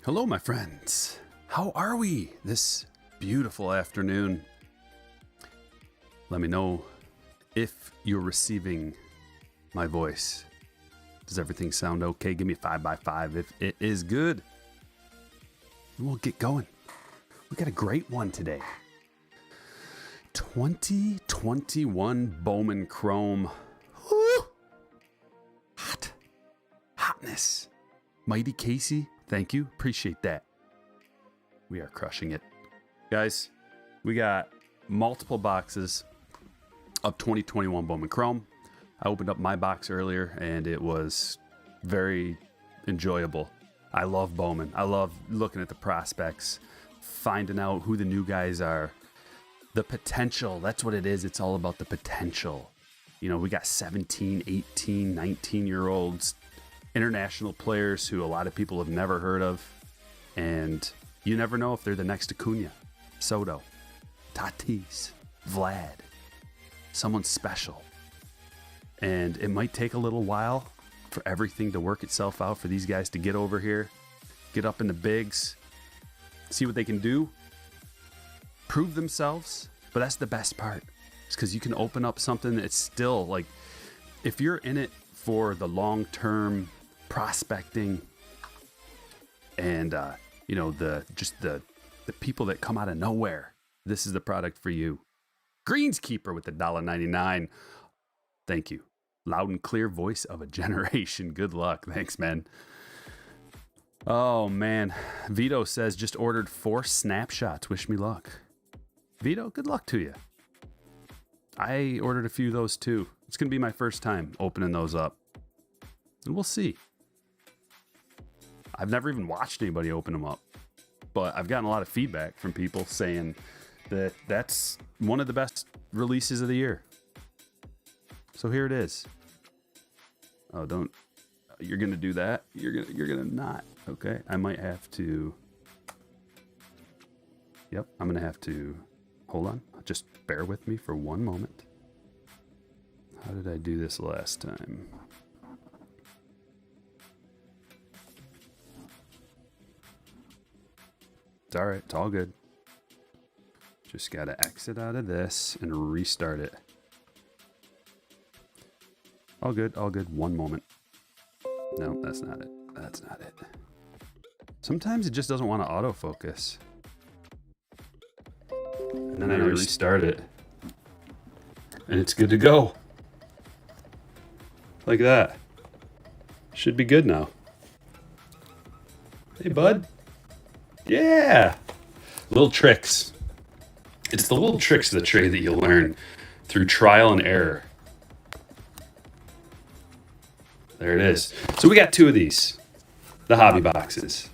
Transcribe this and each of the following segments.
Hello, my friends. How are we this beautiful afternoon? Let me know if you're receiving my voice. Does everything sound okay? Give me a 5x5 if it is good. And we'll get going. We got a great one today. 2021 Bowman Chrome. Woo! Hotness. Mighty Casey, thank you. Appreciate that. We are crushing it. Guys, we got multiple boxes of 2021 Bowman Chrome. I opened up my box earlier and it was very enjoyable. I love Bowman. I love looking at the prospects, finding out who the new guys are. The potential, that's what it is. It's all about the potential. You know, we got 17, 18, 19-year-olds, international players who a lot of people have never heard of. And you never know if they're the next Acuna, Soto, Tatis, Vlad, someone special. And it might take a little while for everything to work itself out for these guys to get over here, get up in the bigs, see what they can do, prove themselves. But that's the best part. It's because you can open up something that's still like, if you're in it for the long-term prospecting and you know, the people that come out of nowhere, this is the product for you. Greenskeeper with the $1.99. Thank you. Loud and clear voice of a generation. Good luck. Thanks, man. Oh man, Vito says just ordered 4 snapshots. Wish me luck. Vito, good luck to you. I ordered a few of those too. It's gonna be my first time opening those up, and we'll see. I've never even watched anybody open them up, but I've gotten a lot of feedback from people saying that that's one of the best releases of the year. So here it is. Oh, don't, you're going to do that? You're going to not. Okay. I might have to. Yep. I'm going to have to, hold on. Just bear with me for one moment. How did I do this last time? It's all right. It's all good. Just got to exit out of this and restart it. All good. All good. One moment. No, that's not it. That's not it. Sometimes it just doesn't want to autofocus. And then I restart it. And it's good to go. Like that. Should be good now. Hey, bud. Yeah. Little tricks. It's the little tricks of the trade that you learn through trial and error. There it is. So we got 2 of these. The hobby boxes.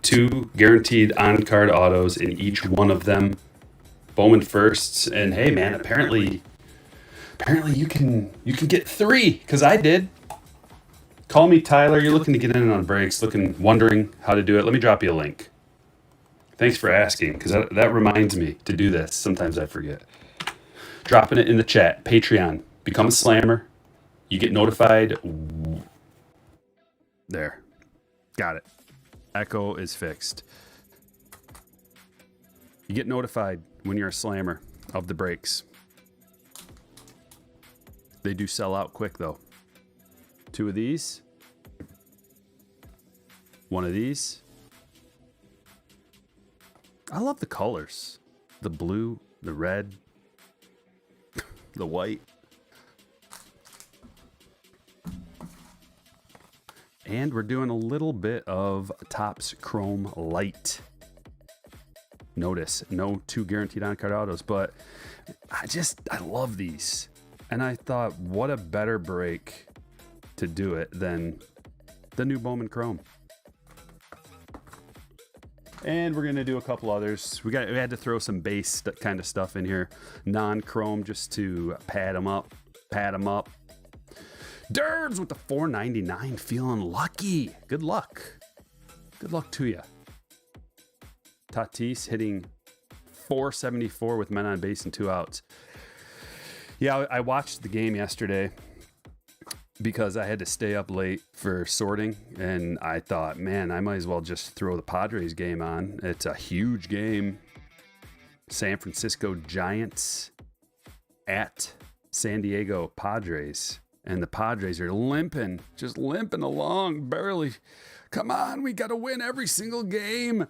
2 guaranteed on-card autos in each one of them. Bowman firsts. And hey man, apparently you can get 3, because I did. Call me Tyler. You're looking to get in on breaks, wondering how to do it. Let me drop you a link. Thanks for asking, because that reminds me to do this. Sometimes I forget. Dropping it in the chat. Patreon. Become a slammer. You get notified. There. Got it. Echo is fixed. You get notified when you're a slammer of the breaks. They do sell out quick, though. 2 of these. 1 of these. I love the colors. The blue, the red, the white. And we're doing a little bit of Topps Chrome Light. Notice, no 2 guaranteed on-card autos, but I love these. And I thought, what a better break to do it than the new Bowman Chrome. And we're going to do a couple others. We had to throw some base kind of stuff in here. Non-chrome just to pad them up. Durbs with the $4.99. Feeling lucky. Good luck. Good luck to you. Tatis hitting .474 with men on base and 2 outs. Yeah, I watched the game yesterday. because I had to stay up late for sorting, and I thought, man, I might as well just throw the Padres game on. It's a huge game. San Francisco Giants at San Diego Padres. And the Padres are limping, just limping along, barely. Come on, we got to win every single game.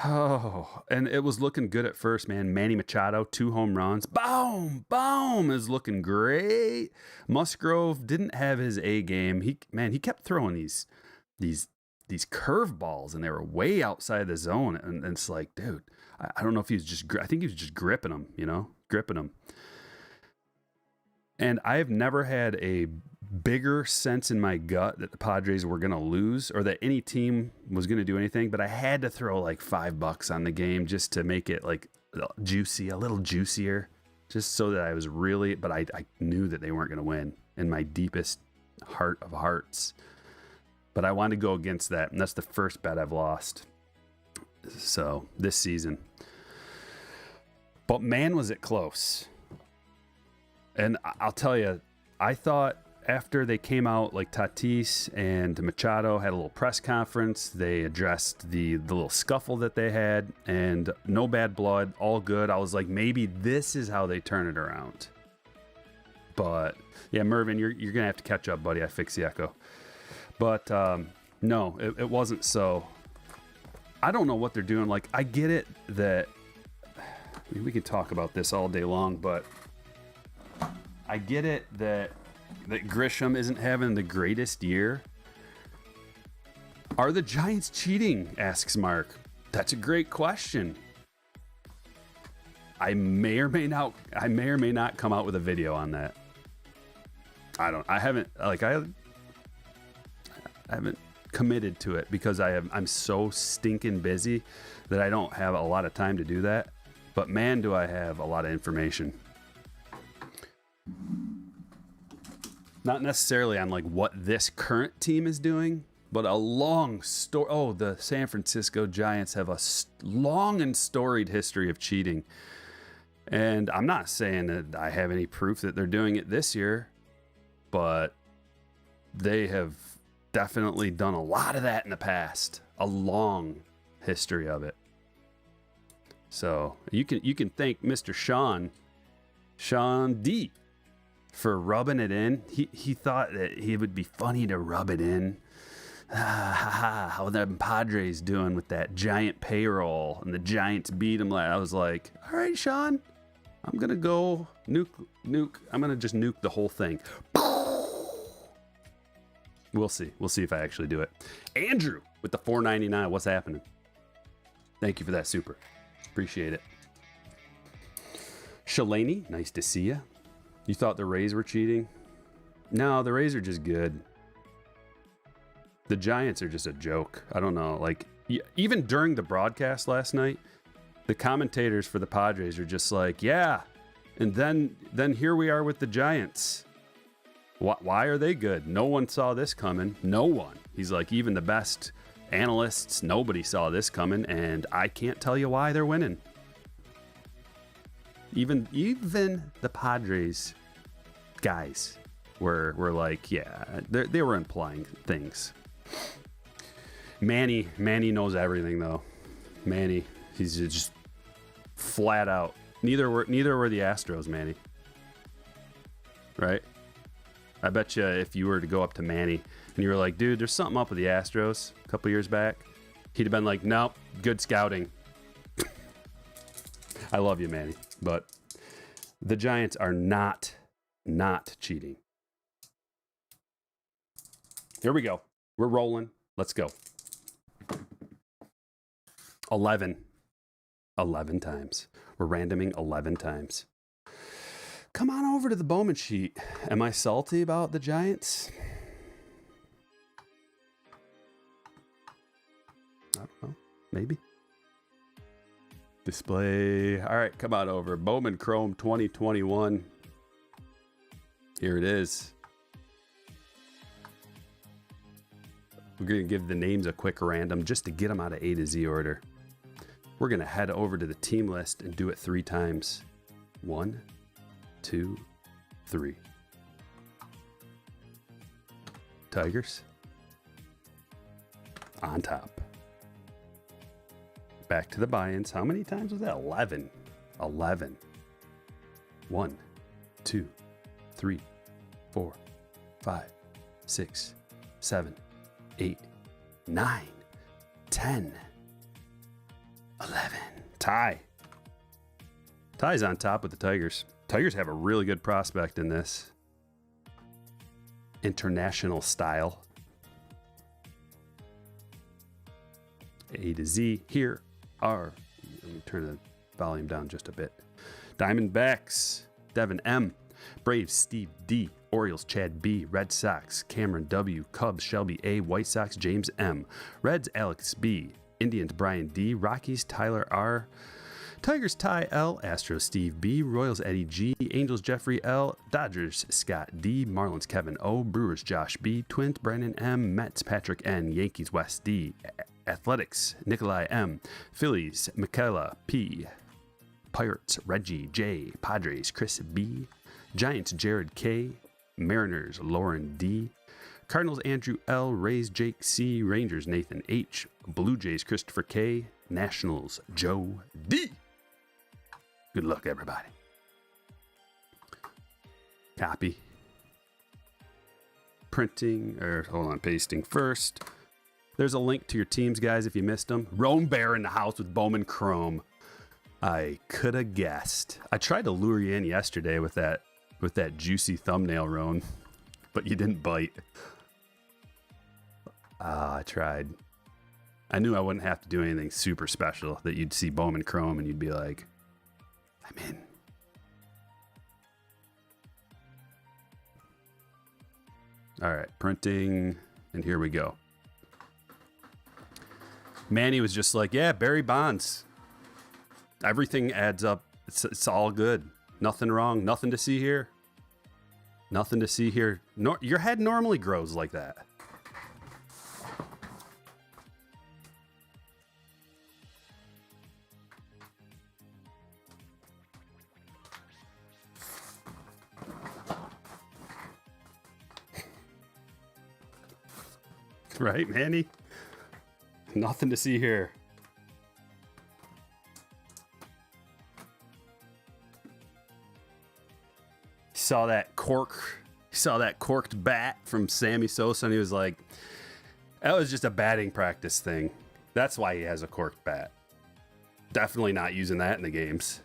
Oh, and it was looking good at first, man. Manny Machado, 2 home runs. Boom, is looking great. Musgrove didn't have his A game. He kept throwing these curveballs, and they were way outside the zone. And it's like, dude, I don't know if I think he was just gripping them. And I have never had a bigger sense in my gut that the Padres were going to lose or that any team was going to do anything, but I had to throw like $5 on the game just to make it like juicy, a little juicier, just so that I was really, but I knew that they weren't going to win in my deepest heart of hearts. But I wanted to go against that, and that's the first bet I've lost. So this season. But man, was it close. And I'll tell you, I thought after they came out, like Tatis and Machado had a little press conference, they addressed the little scuffle that they had, and no bad blood, all good. I was like, maybe this is how they turn it around. But yeah, Mervin, you're going to have to catch up, buddy. I fixed the echo. But no, it wasn't so. I don't know what they're doing. Like, I get it that, I mean, we can talk about this all day long, but I get it that Grisham isn't having the greatest year. Are the Giants cheating? Asks Mark. That's a great question. I may or may not come out with a video on that. I haven't committed to it because I'm so stinking busy that I don't have a lot of time to do that. But man, do I have a lot of information. Not necessarily on like what this current team is doing, but a long story. Oh, the San Francisco Giants have a long and storied history of cheating. And I'm not saying that I have any proof that they're doing it this year, but they have definitely done a lot of that in the past. A long history of it. So you can thank Mr. Sean D for rubbing it in. He thought that it would be funny to rub it in. How the Padres doing with that giant payroll, and the Giants beat them. I was like, all right, Sean, I'm gonna go nuke. I'm gonna just nuke the whole thing. We'll see if I actually do it. Andrew with the $4.99. What's happening? Thank you for that super. Appreciate it. Shalani, nice to see you. You thought the Rays were cheating? No, the Rays are just good. The Giants are just a joke. I don't know. Like, even during the broadcast last night, the commentators for the Padres are just like, yeah. And then here we are with the Giants. Why are they good? No one saw this coming. No one. He's like, even the best analysts, nobody saw this coming, and I can't tell you why they're winning. Even the Padres guys were like, yeah, they were implying things. Manny knows everything though. Manny, he's just flat out. Neither were the Astros, Manny. Right? I bet you if you were to go up to Manny and you were like, dude, there's something up with the Astros a couple years back, he'd have been like, nope, good scouting. I love you, Manny, but the Giants are not cheating. Here we go. We're rolling. Let's go. 11 times. We're randoming 11 times. Come on over to the Bowman sheet. Am I salty about the Giants? I don't know. Maybe. Display. All right, come on over. Bowman Chrome 2021. Here it is. We're going to give the names a quick random just to get them out of A to Z order. We're going to head over to the team list and do it 3 times. 1, 2, 3. Tigers. On top. Back to the buy-ins. How many times was that? 11. 11. 1, 2, 3, 4, 5, 6, 7, 8, 9, 10, 11. Tie. Tie's on top with the Tigers. Tigers have a really good prospect in this. International style. A to Z. Here are, let me turn the volume down just a bit. Diamondbacks, Devin M. Braves, Steve D. Orioles, Chad B. Red Sox, Cameron W. Cubs, Shelby A. White Sox, James M. Reds, Alex B. Indians, Brian D. Rockies, Tyler R. Tigers, Ty L. Astros, Steve B. Royals, Eddie G. Angels, Jeffrey L. Dodgers, Scott D. Marlins, Kevin O. Brewers, Josh B. Twins, Brandon M. Mets, Patrick N. Yankees, West D. Athletics, Nikolai M. Phillies, Michaela P. Pirates, Reggie J. Padres, Chris B. Giants, Jared K. Mariners, Lauren D. Cardinals, Andrew L. Rays, Jake C. Rangers, Nathan H. Blue Jays, Christopher K. Nationals, Joe D. Good luck, everybody. Copy. Printing, or hold on, pasting first. There's a link to your teams, guys, if you missed them. Roan Bear in the house with Bowman Chrome. I could have guessed. I tried to lure you in yesterday with that juicy thumbnail, Roan, but you didn't bite. I tried. I knew I wouldn't have to do anything super special, that you'd see Bowman Chrome and you'd be like, I'm in. All right, printing, and here we go. Manny was just like, yeah, Barry Bonds. Everything adds up. It's all good. Nothing wrong. Nothing to see here. Nothing to see here. Your head normally grows like that. Right, Manny? Nothing to see here. He saw that corked bat from Sammy Sosa, and he was like, that was just a batting practice thing. That's why he has a corked bat. Definitely not using that in the games.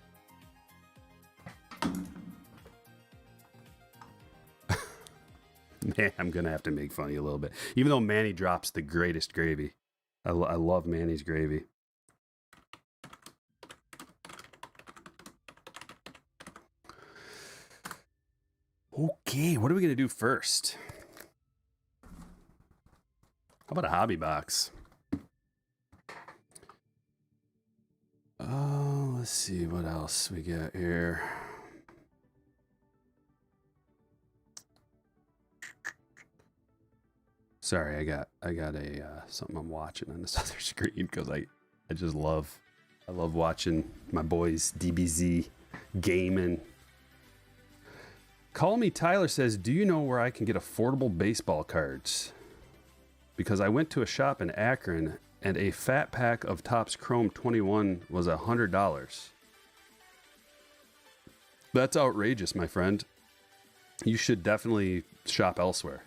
Man, I'm going to have to make fun of you a little bit. Even though Manny drops the greatest gravy. I love Manny's gravy. Okay, what are we going to do first? How about a hobby box? Oh, let's see what else we got here. Sorry, I got a something I'm watching on this other screen because I love watching my boys DBZ gaming. Call Me Tyler says, do you know where I can get affordable baseball cards? Because I went to a shop in Akron and a fat pack of Topps Chrome 21 was $100. That's outrageous, my friend. You should definitely shop elsewhere.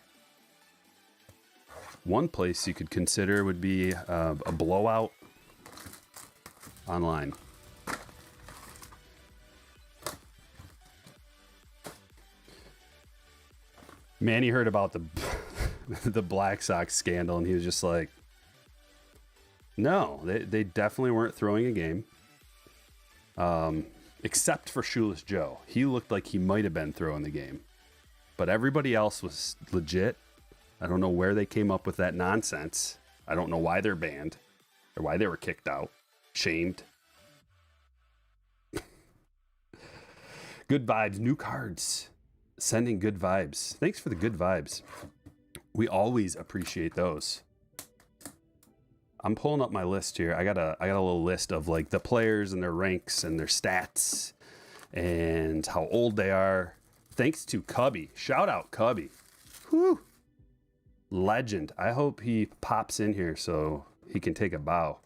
One place you could consider would be a blowout online. Manny heard about the Black Sox scandal, and he was just like, no, they definitely weren't throwing a game. Except for Shoeless Joe. He looked like he might have been throwing the game. But everybody else was legit. I don't know where they came up with that nonsense. I don't know why they're banned or why they were kicked out, shamed. Good vibes, new cards, sending good vibes. Thanks for the good vibes. We always appreciate those. I'm pulling up my list here. I got a little list of like the players and their ranks and their stats and how old they are. Thanks to Cubby. Shout out Cubby. Whew. Legend. I hope he pops in here so he can take a bow,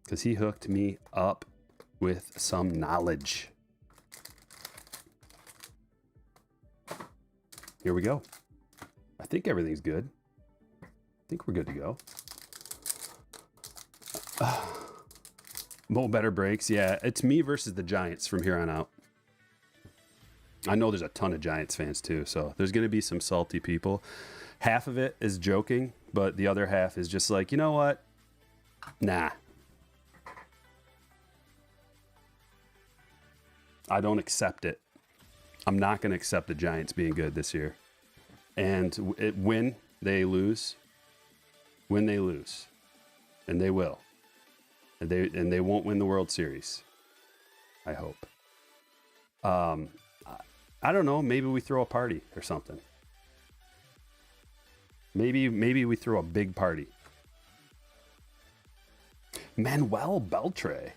because he hooked me up with some knowledge. Here we go. I think everything's good. I think we're good to go. Mo better breaks. Yeah, it's me versus the Giants from here on out. I know there's a ton of Giants fans too, so there's going to be some salty people. Half of it is joking, but the other half is just like, you know what? Nah. I don't accept it. I'm not going to accept the Giants being good this year. And when they lose, and they will, and they won't win the World Series, I hope. I don't know. Maybe we throw a party or something. Maybe we throw a big party. Manuel Beltre.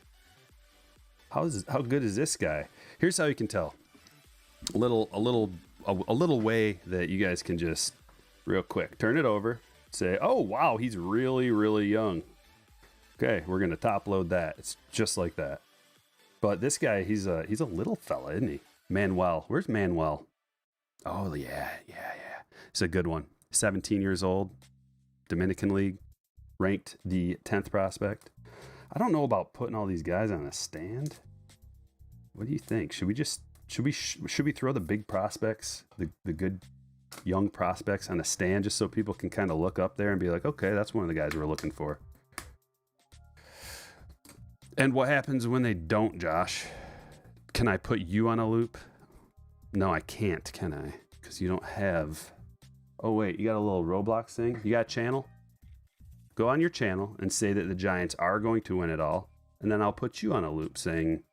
How good is this guy? Here's how you can tell. A little way that you guys can just real quick turn it over. Say, oh wow, he's really, really young. Okay, we're gonna top load that. It's just like that. But this guy, he's a little fella, isn't he? Manuel. Where's Manuel? Oh yeah. It's a good one. 17 years old, Dominican League, ranked the 10th prospect. I don't know about putting all these guys on a stand. What do you think? Should we throw the big prospects, the good young prospects on a stand just so people can kind of look up there and be like, okay, that's one of the guys we're looking for. And what happens when they don't, Josh? Can I put you on a loop? No, I can't, can I? Because you don't have... Oh, wait, you got a little Roblox thing? You got a channel? Go on your channel and say that the Giants are going to win it all. And then I'll put you on a loop saying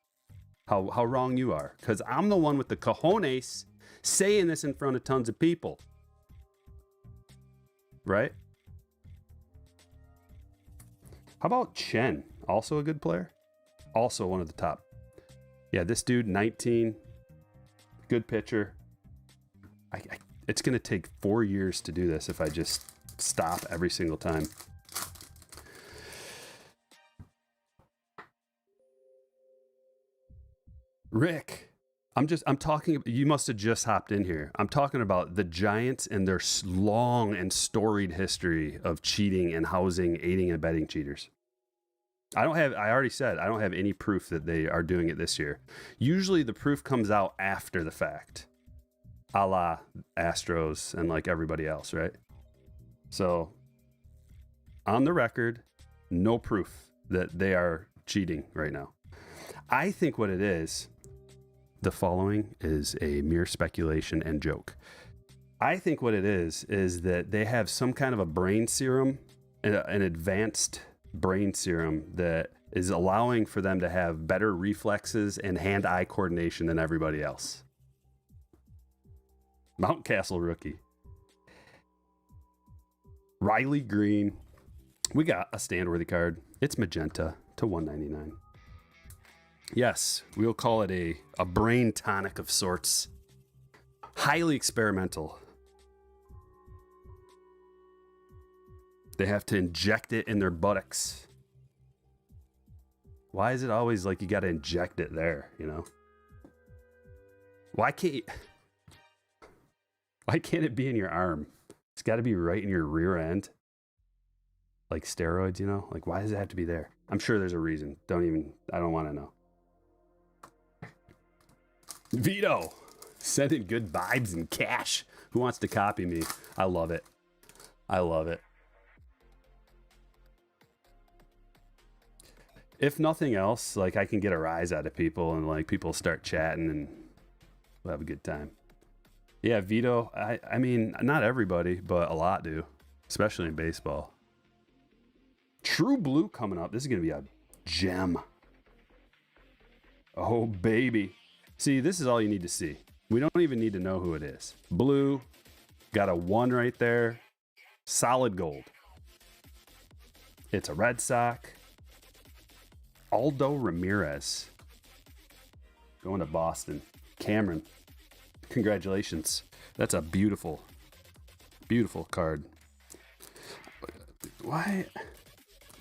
how wrong you are. Because I'm the one with the cojones saying this in front of tons of people. Right? How about Chen? Also a good player? Also one of the top. Yeah, this dude, 19, good pitcher. It's going to take 4 years to do this if I just stop every single time. Rick, I'm talking, you must have just hopped in here. I'm talking about the Giants and their long and storied history of cheating and housing, aiding and abetting cheaters. I already said, I don't have any proof that they are doing it this year. Usually the proof comes out after the fact, a la Astros and like everybody else, right? So on the record, no proof that they are cheating right now. I think what it is, the following is a mere speculation and joke. I think what it is that they have some kind of a brain serum, an advanced brain serum that is allowing for them to have better reflexes and hand-eye coordination than everybody else. Mountcastle rookie. Riley Green. We got a stand-worthy card. It's magenta to 199. Yes, we'll call it a brain tonic of sorts. Highly experimental. They have to inject it in their buttocks. Why is it always like you got to inject it there, you know? Why can't it be in your arm? It's got to be right in your rear end. Like steroids, you know? Like, why does it have to be there? I'm sure there's a reason. I don't want to know. Vito, sending good vibes and cash. Who wants to copy me? I love it. I love it. If nothing else, like I can get a rise out of people and like people start chatting and we'll have a good time. Yeah, Vito, I mean, not everybody, but a lot do, especially in baseball. True Blue coming up. This is going to be a gem. Oh, baby. See, this is all you need to see. We don't even need to know who it is. Blue, got a 1 right there. Solid gold. It's a Red Sox. Aldo Ramirez. Going to Boston. Cameron, congratulations. That's a beautiful, beautiful card. Why?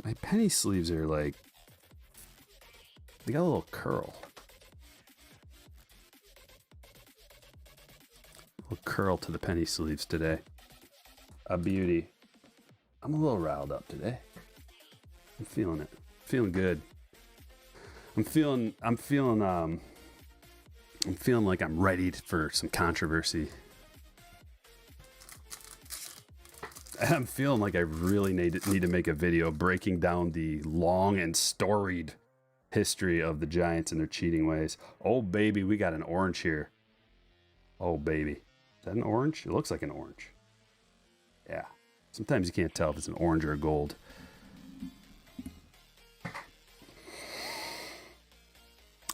My penny sleeves are like... They got a little curl. A little curl to the penny sleeves today. A beauty. I'm a little riled up today. I'm feeling it. Feeling good. I'm feeling like I'm ready for some controversy. I'm feeling like I really need to make a video breaking down the long and storied history of the Giants and their cheating ways. Oh, baby, we got an orange here. Oh, baby. Is that an orange? It looks like an orange. Yeah. Sometimes you can't tell if it's an orange or a gold.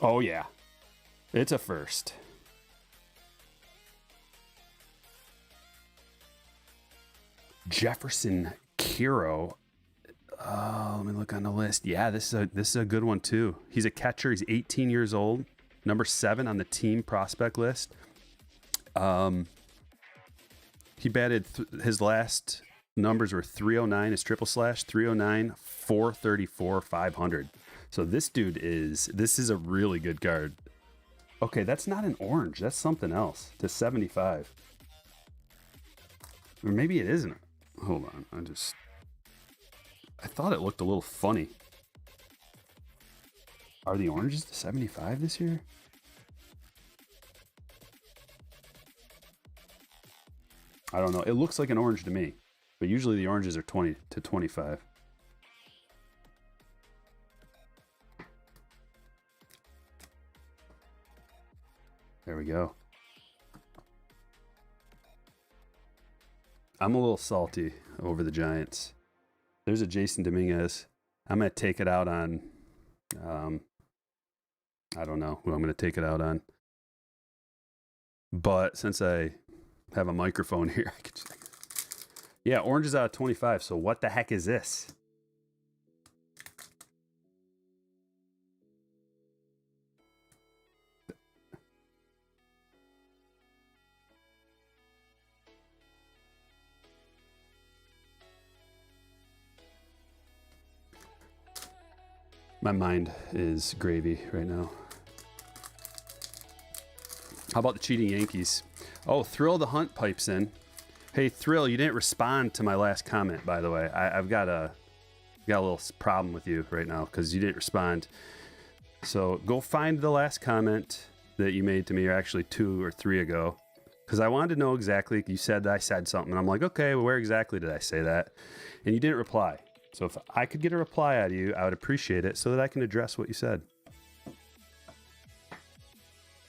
Oh, yeah. It's a first. Jefferson Kiro. Let me look on the list. Yeah, this is a good one too. He's a catcher. He's 18 years old. Number 7 on the team prospect list. He batted his last numbers were 309. His triple slash 309, 434, 500. So this is a really good card. Okay, that's not an orange. That's something else. To 75. Or maybe it isn't. Hold on. I thought it looked a little funny. Are the oranges to 75 this year? I don't know. It looks like an orange to me. But usually the oranges are 20 to 25. There we go. I'm a little salty over the Giants. There's a Jason Dominguez. I'm going to take it out on, I don't know who I'm going to take it out on. But since I have a microphone here, I could just... Yeah, orange is out of 25. So what the heck is this? My mind is gravy right now. How about the cheating Yankees? Oh, Thrill the Hunt pipes in. Hey, Thrill, you didn't respond to my last comment, by the way. I've got a little problem with you right now because you didn't respond. So go find the last comment that you made to me, or actually 2 or 3 ago, because I wanted to know exactly. You said that I said something, and I'm like, okay, well, where exactly did I say that? And you didn't reply. So if I could get a reply out of you, I would appreciate it so that I can address what you said.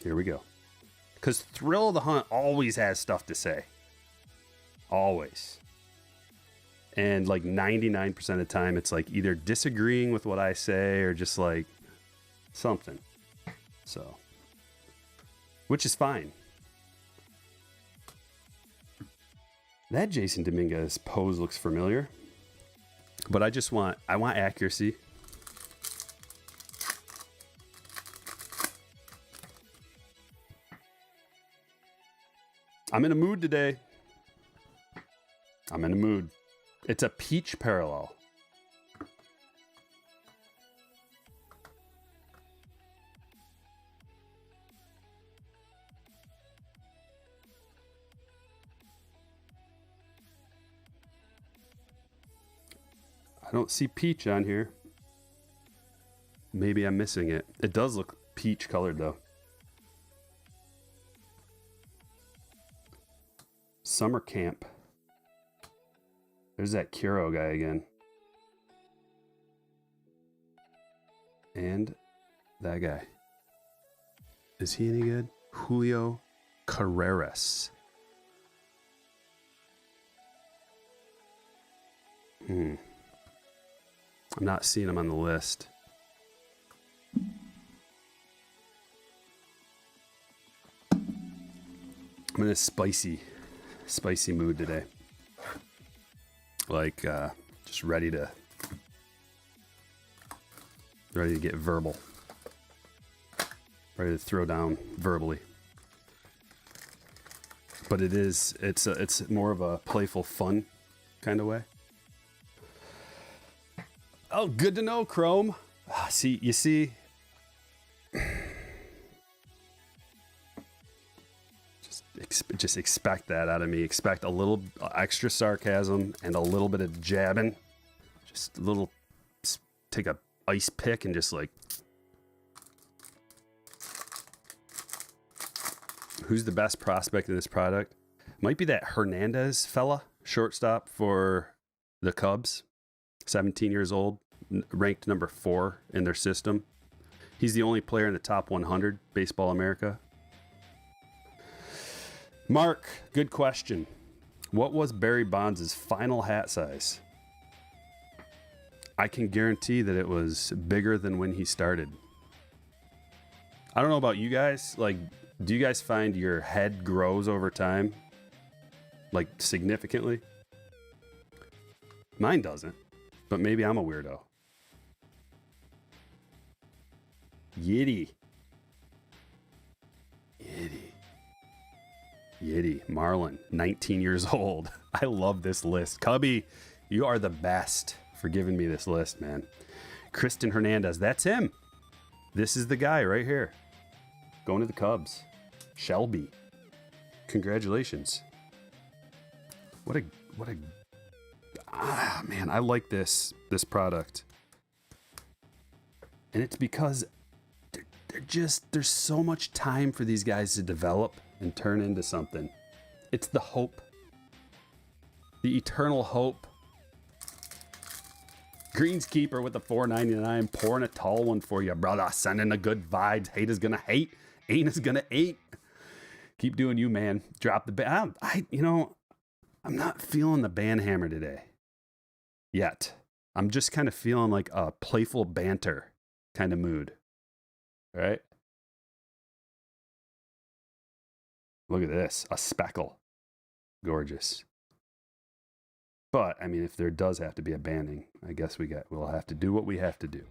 Here we go. Because Thrill of the Hunt always has stuff to say. Always. And like 99% of the time, it's like either disagreeing with what I say or just like something. So, which is fine. That Jason Dominguez pose looks familiar. But I want accuracy. I'm in a mood today. I'm in a mood. It's a peach parallel. I don't see peach on here. Maybe I'm missing it. It does look peach colored though. Summer camp. There's that Kuro guy again. And that guy. Is he any good? Julio Carreras. I'm not seeing him on the list. I'm in a spicy mood today. Like, just ready to get verbal. Ready to throw down verbally. But it's more of a playful, fun kind of way. Oh, good to know, Chrome. You see, just expect that out of me. Expect a little extra sarcasm and a little bit of jabbing. Just a little, take a ice pick and just like, who's the best prospect in this product? Might be that Hernandez fella, shortstop for the Cubs, 17 years old, ranked number 4 in their system. He's the only player in the top 100, Baseball America. Mark, good question. What was Barry Bonds' final hat size? I can guarantee that it was bigger than when he started. I don't know about you guys. Like, do you guys find your head grows over time? Like, significantly? Mine doesn't, but maybe I'm a weirdo. Yiddy. Marlon, 19 years old. I love this list. Cubby, you are the best for giving me this list, man. Kristen Hernandez, that's him. This is the guy right here. Going to the Cubs. Shelby. Congratulations. Man, I like this product. And it's because there's so much time for these guys to develop and turn into something. It's the hope. The eternal hope. Greenskeeper with the $4.99, pouring a tall one for you, brother. Sending the good vibes. Hate is gonna hate. Ain't is gonna ain't. Keep doing you, man. Drop the band. I'm not feeling the band hammer today. Yet. I'm just kind of feeling like a playful banter kind of mood. All right? Look at this. A speckle. Gorgeous. But, I mean, if there does have to be a banning, I guess we'll have to do what we have to do.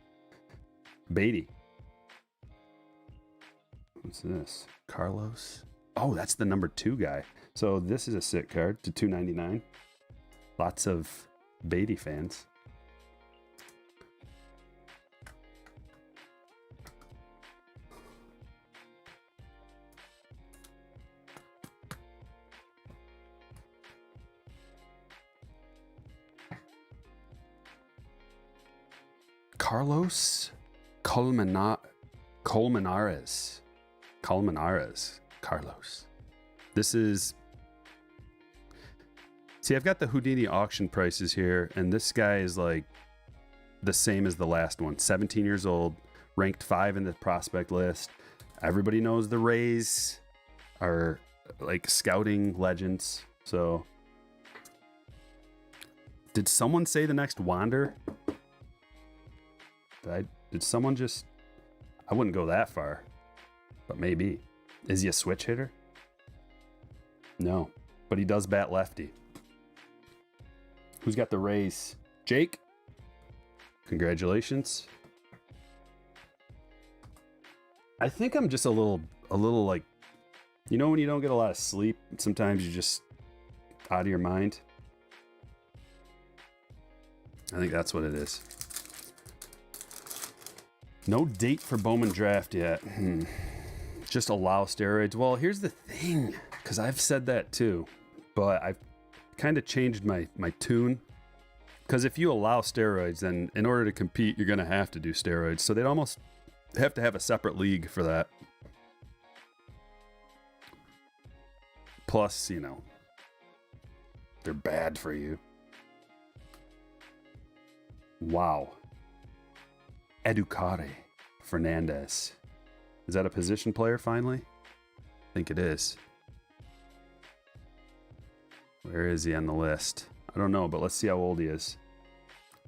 Beatty. What's this? Carlos? Oh, that's the number 2 guy. So this is a sick card to $2.99. Lots of Beatty fans. Carlos Colmenares. Carlos. This is... See, I've got the Houdini auction prices here, and this guy is like the same as the last one. 17 years old, ranked 5 in the prospect list. Everybody knows the Rays are like scouting legends. So, did someone say the next Wander? Did someone just... I wouldn't go that far, but maybe. Is he a switch hitter? No, but he does bat lefty. Who's got the Rays? Jake? Congratulations. I think I'm just a little like, you know when you don't get a lot of sleep, sometimes you're just out of your mind? I think that's what it is. No date for Bowman draft yet. Just allow steroids. Well, here's the thing, because I've said that too, but I've kind of changed my tune. Because if you allow steroids, then in order to compete, you're going to have to do steroids. So they'd almost have to have a separate league for that. Plus, you know, they're bad for you. Wow. Educare Fernandez. Is that a position player finally? I think it is. Where is he on the list? I don't know, but let's see how old he is.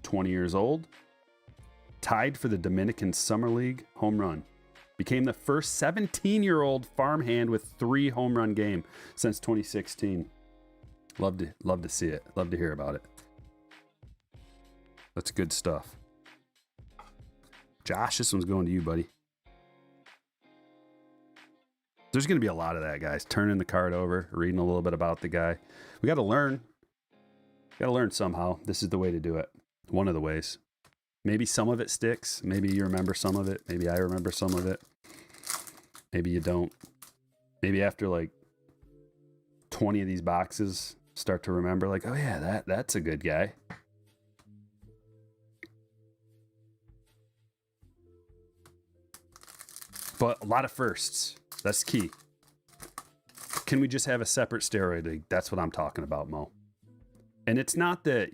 20 years old. Tied for the Dominican Summer League home run. Became the first 17-year-old farmhand with 3 home run game since 2016. Love to see it. Love to hear about it. That's good stuff. Josh, this one's going to you, buddy. There's going to be a lot of that, guys. Turning the card over, reading a little bit about the guy. We got to learn. Got to learn somehow. This is the way to do it. One of the ways. Maybe some of it sticks. Maybe you remember some of it. Maybe I remember some of it. Maybe you don't. Maybe after like 20 of these boxes, start to remember like, oh yeah, that's a good guy. But a lot of firsts. That's key. Can we just have a separate steroid league? That's what I'm talking about, Mo. And it's not that,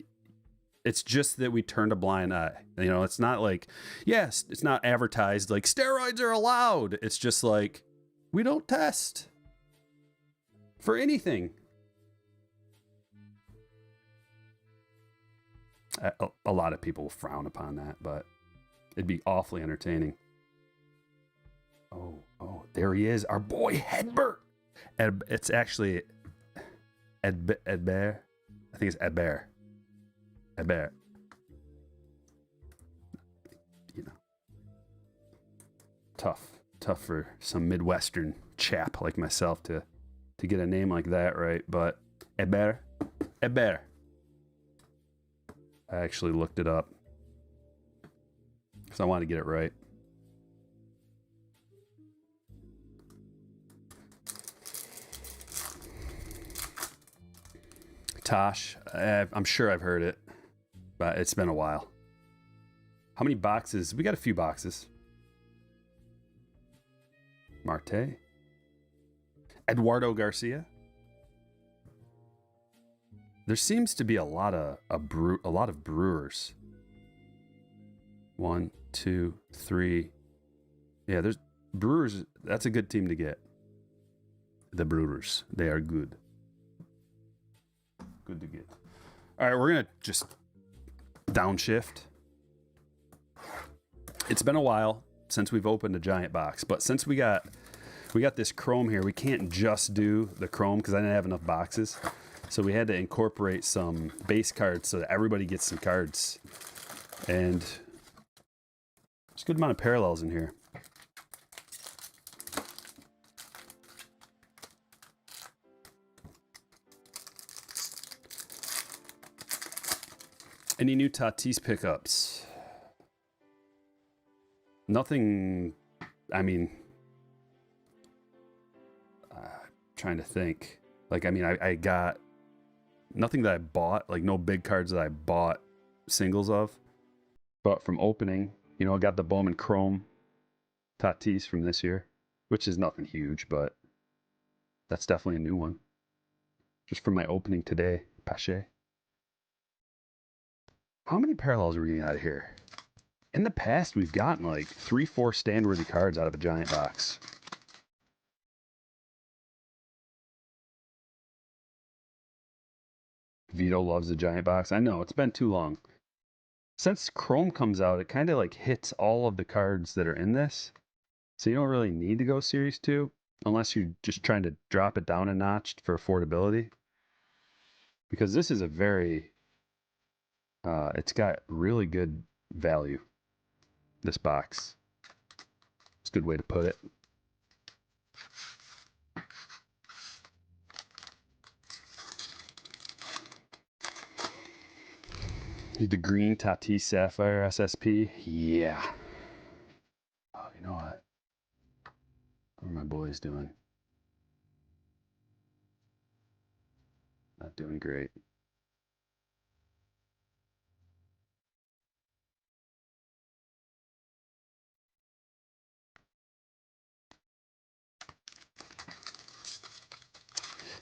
it's just that we turned a blind eye. You know, it's not like, yes, it's not advertised like steroids are allowed. It's just like, we don't test for anything. A lot of people frown upon that, but it'd be awfully entertaining. Oh, there he is, our boy Hedbert. It's actually Edbear. I think it's Edbear. Edbear. You know, tough for some Midwestern chap like myself to get a name like that right. But Edbear. I actually looked it up because I wanted to get it right. Tosh, I'm sure I've heard it, but it's been a while. How many boxes? We got a few boxes. Marte. Eduardo Garcia. There seems to be a lot of Brewers. 1, 2, 3. Yeah, there's Brewers. That's a good team to get. The Brewers. They are good. Good to get. All right, we're gonna just downshift. It's been a while since we've opened a giant box, but since we got this Chrome here, we can't just do the Chrome because I didn't have enough boxes. So we had to incorporate some base cards so that everybody gets some cards. And there's a good amount of parallels in here. Any new Tatis pickups? Nothing, I mean, trying to think. Like, I mean, I got nothing that I bought, like no big cards that I bought singles of. But from opening, you know, I got the Bowman Chrome Tatis from this year, which is nothing huge, but that's definitely a new one. Just from my opening today, Pache. How many parallels are we getting out of here? In the past, we've gotten like 3-4 stand-worthy cards out of a giant box. Vito loves the giant box. I know, it's been too long. Since Chrome comes out, it kind of like hits all of the cards that are in this. So you don't really need to go Series 2 unless you're just trying to drop it down a notch for affordability. Because this is a very... it's got really good value, this box. It's a good way to put it. The green Tatis Sapphire SSP. Yeah. Oh, you know what? What are my boys doing? Not doing great.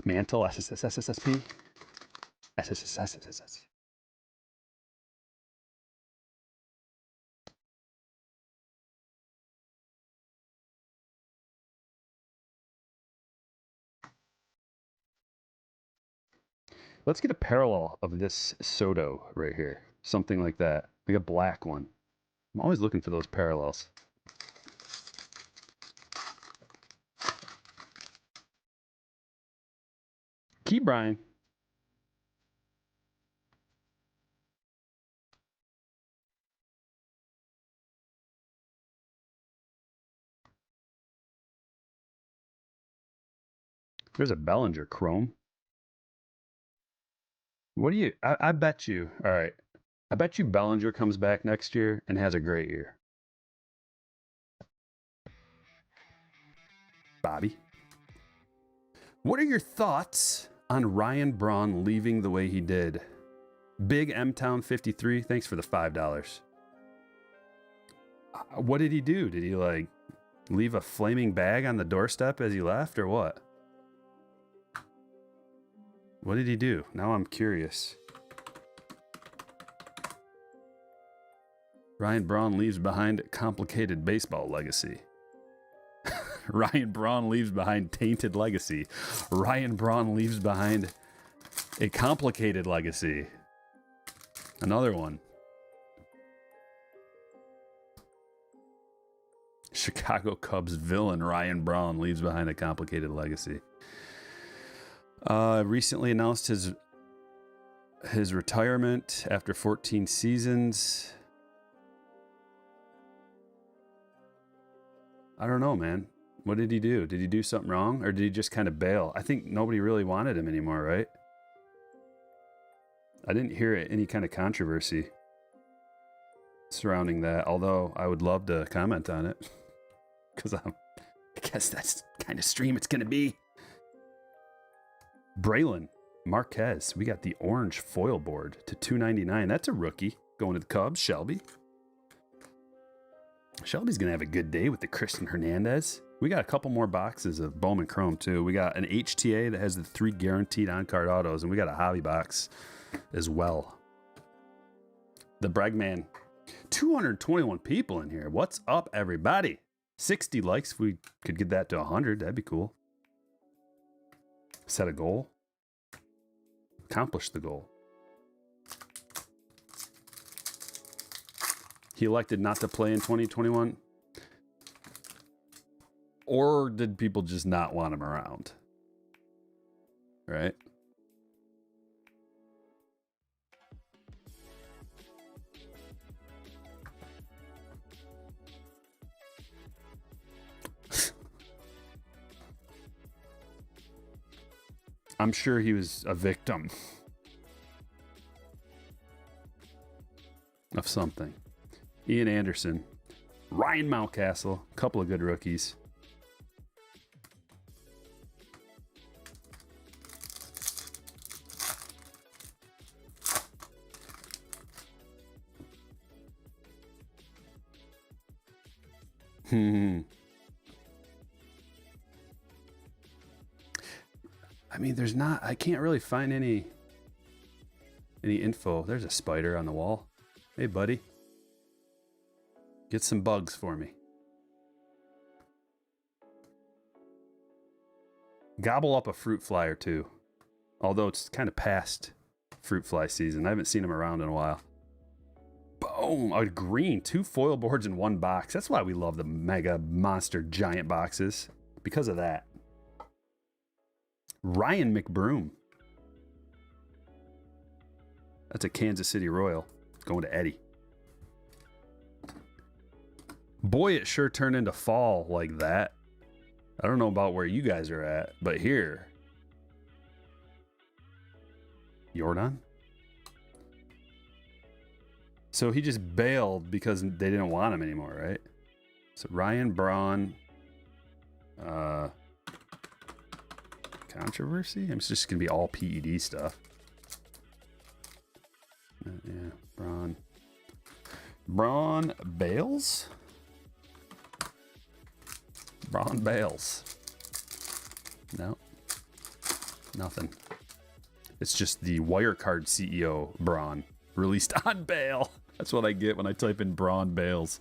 Mantle SSSSSP. SSSSSS. Let's get a parallel of this Soto right here. Something like that. Like a black one. I'm always looking for those parallels. Key Brian. There's a Bellinger Chrome. What do you... I bet you... All right. I bet you Bellinger comes back next year and has a great year. Bobby. What are your thoughts on Ryan Braun leaving the way he did? Big M-Town 53, thanks for the $5. What did he do? Did he like leave a flaming bag on the doorstep as he left or what? What did he do? Now I'm curious. Ryan Braun leaves behind a complicated baseball legacy. Ryan Braun leaves behind tainted legacy. Ryan Braun leaves behind a complicated legacy. Another one. Chicago Cubs villain Ryan Braun leaves behind a complicated legacy. Recently announced his retirement after 14 seasons. I don't know, man. What did he do? Did he do something wrong? Or did he just kind of bail? I think nobody really wanted him anymore, right? I didn't hear any kind of controversy surrounding that, although I would love to comment on it. Because I guess that's the kind of stream it's going to be. Braylon Marquez. We got the orange foil board to $2.99. That's a rookie going to the Cubs. Shelby. Shelby's going to have a good day with the Christian Hernandez. We got a couple more boxes of Bowman Chrome, too. We got an HTA that has the 3 guaranteed on-card autos, and we got a hobby box as well. The Bregman. 221 people in here. What's up, everybody? 60 likes. If we could get that to 100, that'd be cool. Set a goal. Accomplish the goal. He elected not to play in 2021? Or did people just not want him around? Right? I'm sure he was a victim of something. Ian Anderson, Ryan Mountcastle, a couple of good rookies. I mean, I can't really find any info. There's a spider on the wall. Hey, buddy. Get some bugs for me. Gobble up a fruit fly or two. Although it's kind of past fruit fly season. I haven't seen them around in a while. Boom! A green. 2 foil boards in 1 box. That's why we love the mega monster giant boxes. Because of that. Ryan McBroom. That's a Kansas City Royal. Going to Eddie. Boy, it sure turned into fall like that. I don't know about where you guys are at, but here. Jordan? So he just bailed because they didn't want him anymore, right? So Ryan Braun. Controversy? It's just going to be all PED stuff. Yeah, Braun Bales? Braun Bales. No. Nothing. It's just the Wirecard CEO, Braun, released on bail. That's what I get when I type in Braun Bales.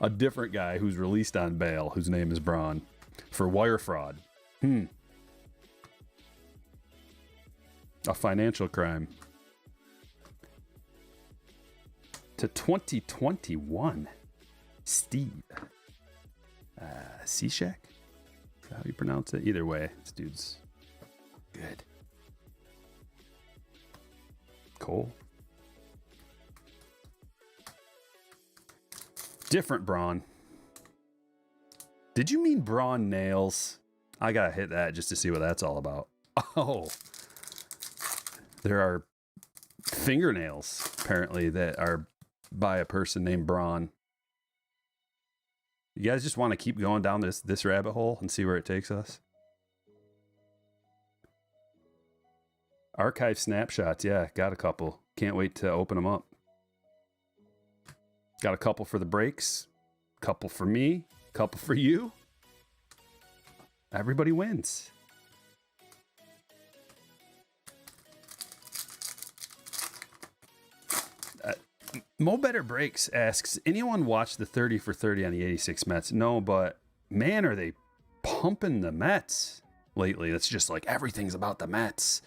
A different guy who's released on bail, whose name is Braun, for wire fraud. A financial crime. To 2021. Steve. Cishek? Is that how you pronounce it? Either way, this dude's good. Cole. Different Braun. Did you mean Braun Nails? I gotta hit that just to see what that's all about. Oh. There are fingernails, apparently, that are by a person named Braun. You guys just want to keep going down this rabbit hole and see where it takes us? Archive snapshots, yeah, got a couple. Can't wait to open them up. Got a couple for the breaks, couple for me, couple for you. Everybody wins. Mo Better Breaks asks, anyone watch the 30 for 30 on the 86 Mets? No, but man, are they pumping the Mets lately. It's just like everything's about the Mets.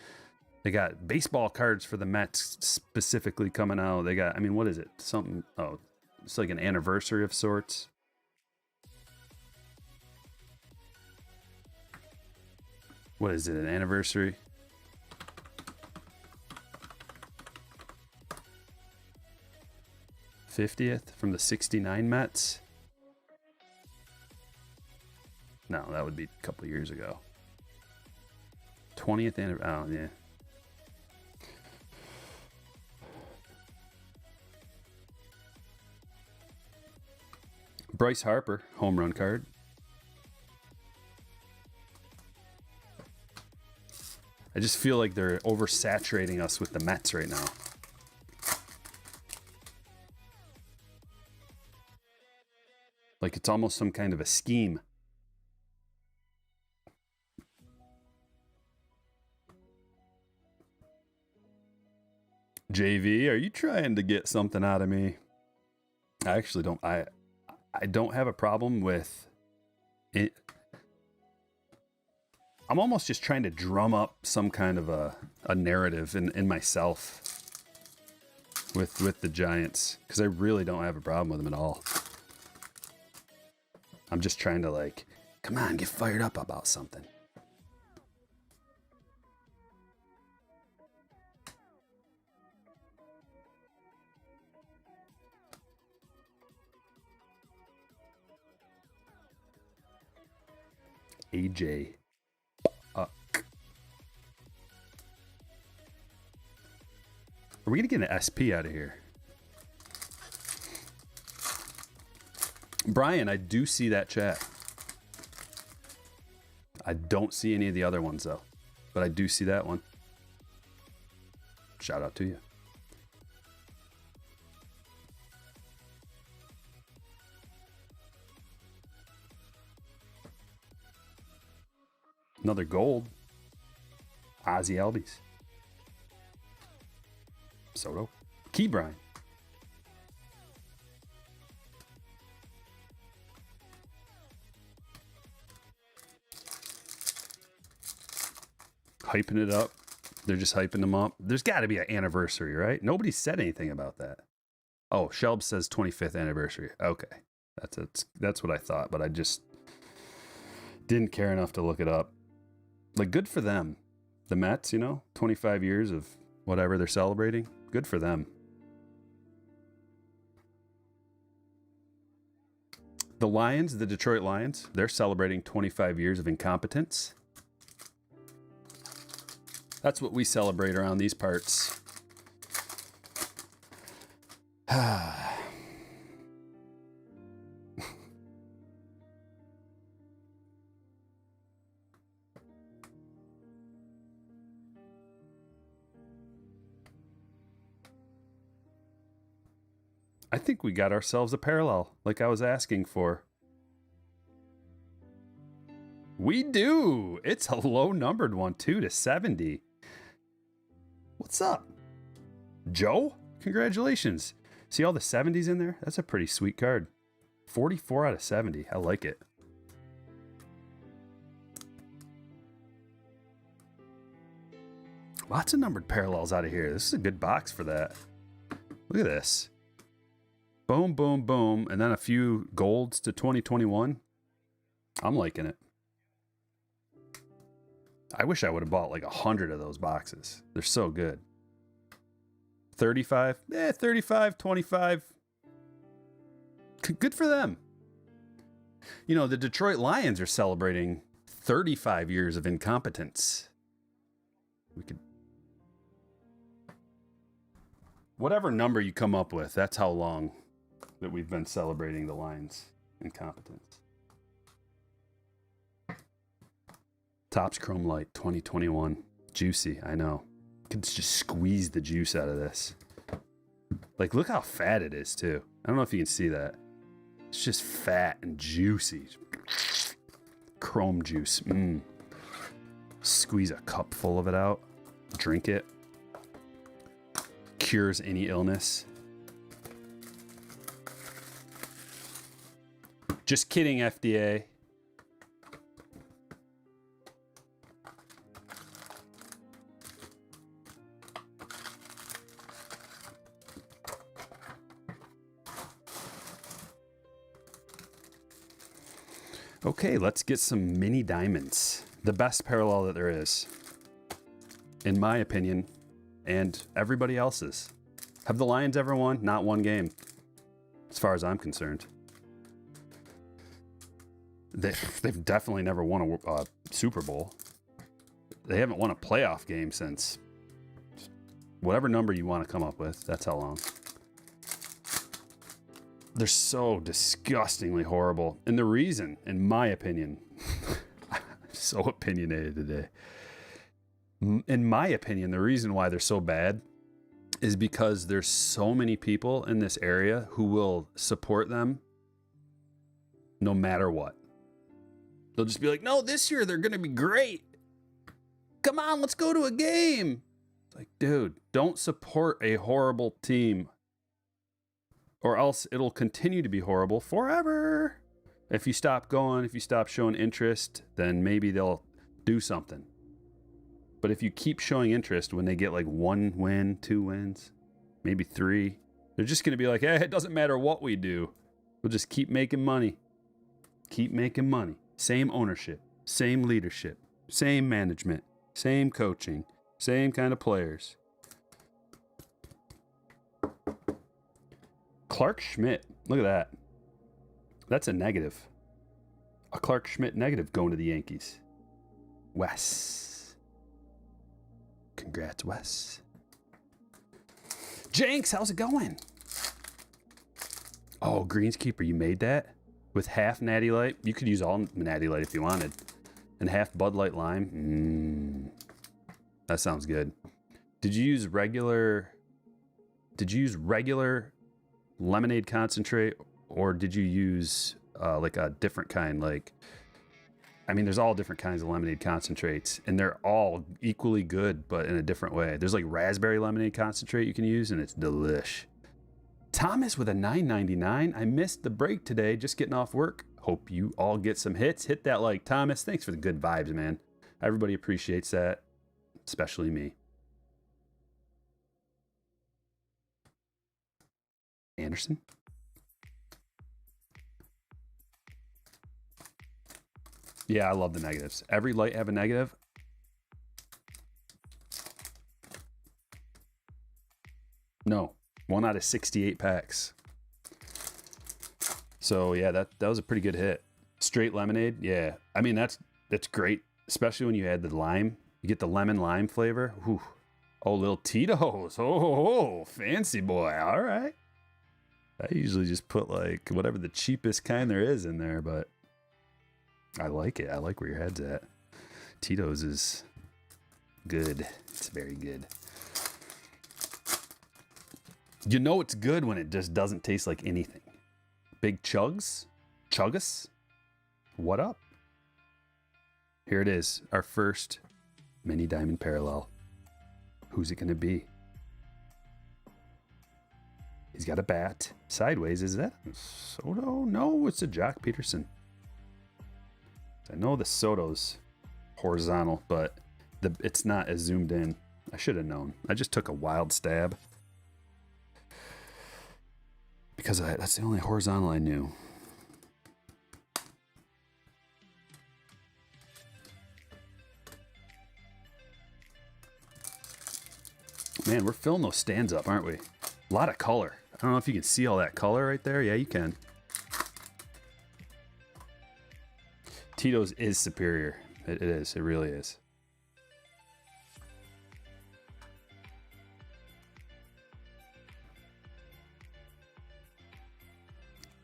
They got baseball cards for the Mets specifically coming out. They got, I mean, what is it? Something, oh, it's like an anniversary of sorts. What is it, an anniversary? '50th from the '69 Mets. No, that would be a couple years ago. 20th anniversary. Oh, yeah. Bryce Harper, home run card. I just feel like they're oversaturating us with the Mets right now. Like it's almost some kind of a scheme. JV, are you trying to get something out of me? I actually don't. I don't have a problem with it. I'm almost just trying to drum up some kind of a narrative in myself with the Giants, because I really don't have a problem with them at all. I'm just trying to, like, come on, get fired up about something. AJ. Are we going to get an SP out of here? Brian, I do see that chat. I don't see any of the other ones, though. But I do see that one. Shout out to you. Another gold. Ozzy Albies. Soto. Key Brian. Hyping it up. They're just hyping them up. There's got to be an anniversary, right? Nobody said anything about that. Oh, Shelb says 25th anniversary. Okay. That's what I thought, but I just didn't care enough to look it up. Like, good for them. The Mets, 25 years of whatever they're celebrating. Good for them. The Lions, the Detroit Lions, they're celebrating 25 years of incompetence. That's what we celebrate around these parts. I think we got ourselves a parallel, like I was asking for. We do. It's a low numbered one, 2/70. What's up, Joe? Congratulations. See all the 70s in there? That's a pretty sweet card. 44 out of 70. I like it. Lots of numbered parallels out of here. This is a good box for that. Look at this. Boom, boom, boom. And then a few golds to 2021. I'm liking it. I wish I would have bought like 100 of those boxes. They're so good. 35. 35, 25. Good for them. The Detroit Lions are celebrating 35 years of incompetence. We could. Whatever number you come up with, that's how long that we've been celebrating the Lions' incompetence. Topps Chrome Light 2021. Juicy, I know. Could just squeeze the juice out of this. Like, look how fat it is, too. I don't know if you can see that. It's just fat and juicy. Chrome juice. Squeeze a cup full of it out. Drink it. Cures any illness. Just kidding, FDA. Okay, let's get some mini diamonds. The best parallel that there is, in my opinion, and everybody else's. Have the Lions ever won? Not one game, as far as I'm concerned. They've definitely never won a Super Bowl. They haven't won a playoff game since whatever number you want to come up with. That's how long. They're so disgustingly horrible. And the reason, in my opinion, so opinionated today. In my opinion, the reason why they're so bad is because there's so many people in this area who will support them no matter what. They'll just be like, no, this year they're going to be great. Come on, let's go to a game. It's like, dude, don't support a horrible team, or else it'll continue to be horrible forever. If you stop going, if you stop showing interest, then maybe they'll do something. But if you keep showing interest when they get like 1 win, 2 wins, maybe 3, they're just going to be like, hey, it doesn't matter what we do. We'll just keep making money. Keep making money. Same ownership, same leadership, same management, same coaching, same kind of players. Clark Schmidt, look at that. That's a negative. A Clark Schmidt negative going to the Yankees. Wes. Congrats, Wes. Jenks, how's it going? Oh, Greenskeeper, you made that? With half Natty Light? You could use all Natty Light if you wanted. And half Bud Light Lime? That sounds good. Did you use regular lemonade concentrate, or did you use like a different kind? Like, I mean, there's all different kinds of lemonade concentrates, and they're all equally good, but in a different way. There's like raspberry lemonade concentrate you can use, and it's delish. Thomas with a $9.99. I missed the break today, just getting off work. Hope you all get some hits. Hit that like, Thomas. Thanks for the good vibes, man. Everybody appreciates that, especially me. Anderson. Yeah, I love the negatives. Every light have a negative. No, 1 out of 68 packs. So yeah, that was a pretty good hit. Straight lemonade, yeah. I mean, that's great, especially when you add the lime. You get the lemon lime flavor. Whew. Oh, little Tito's. Oh, fancy boy. All right. I usually just put like whatever the cheapest kind there is in there, but I like it. I like where your head's at. Tito's is good. It's very good. You know it's good when it just doesn't taste like anything. Big chugs? Chuggus? What up? Here it is. Our first mini diamond parallel. Who's it going to be? He's got a bat. Sideways. Is that Soto? No, it's a Jock Peterson. I know the Soto's horizontal, but it's not as zoomed in. I should have known. I just took a wild stab. Because that's the only horizontal I knew. Man, we're filling those stands up, aren't we? A lot of color. I don't know if you can see all that color right there. Yeah, you can. Tito's is superior. It is. It really is.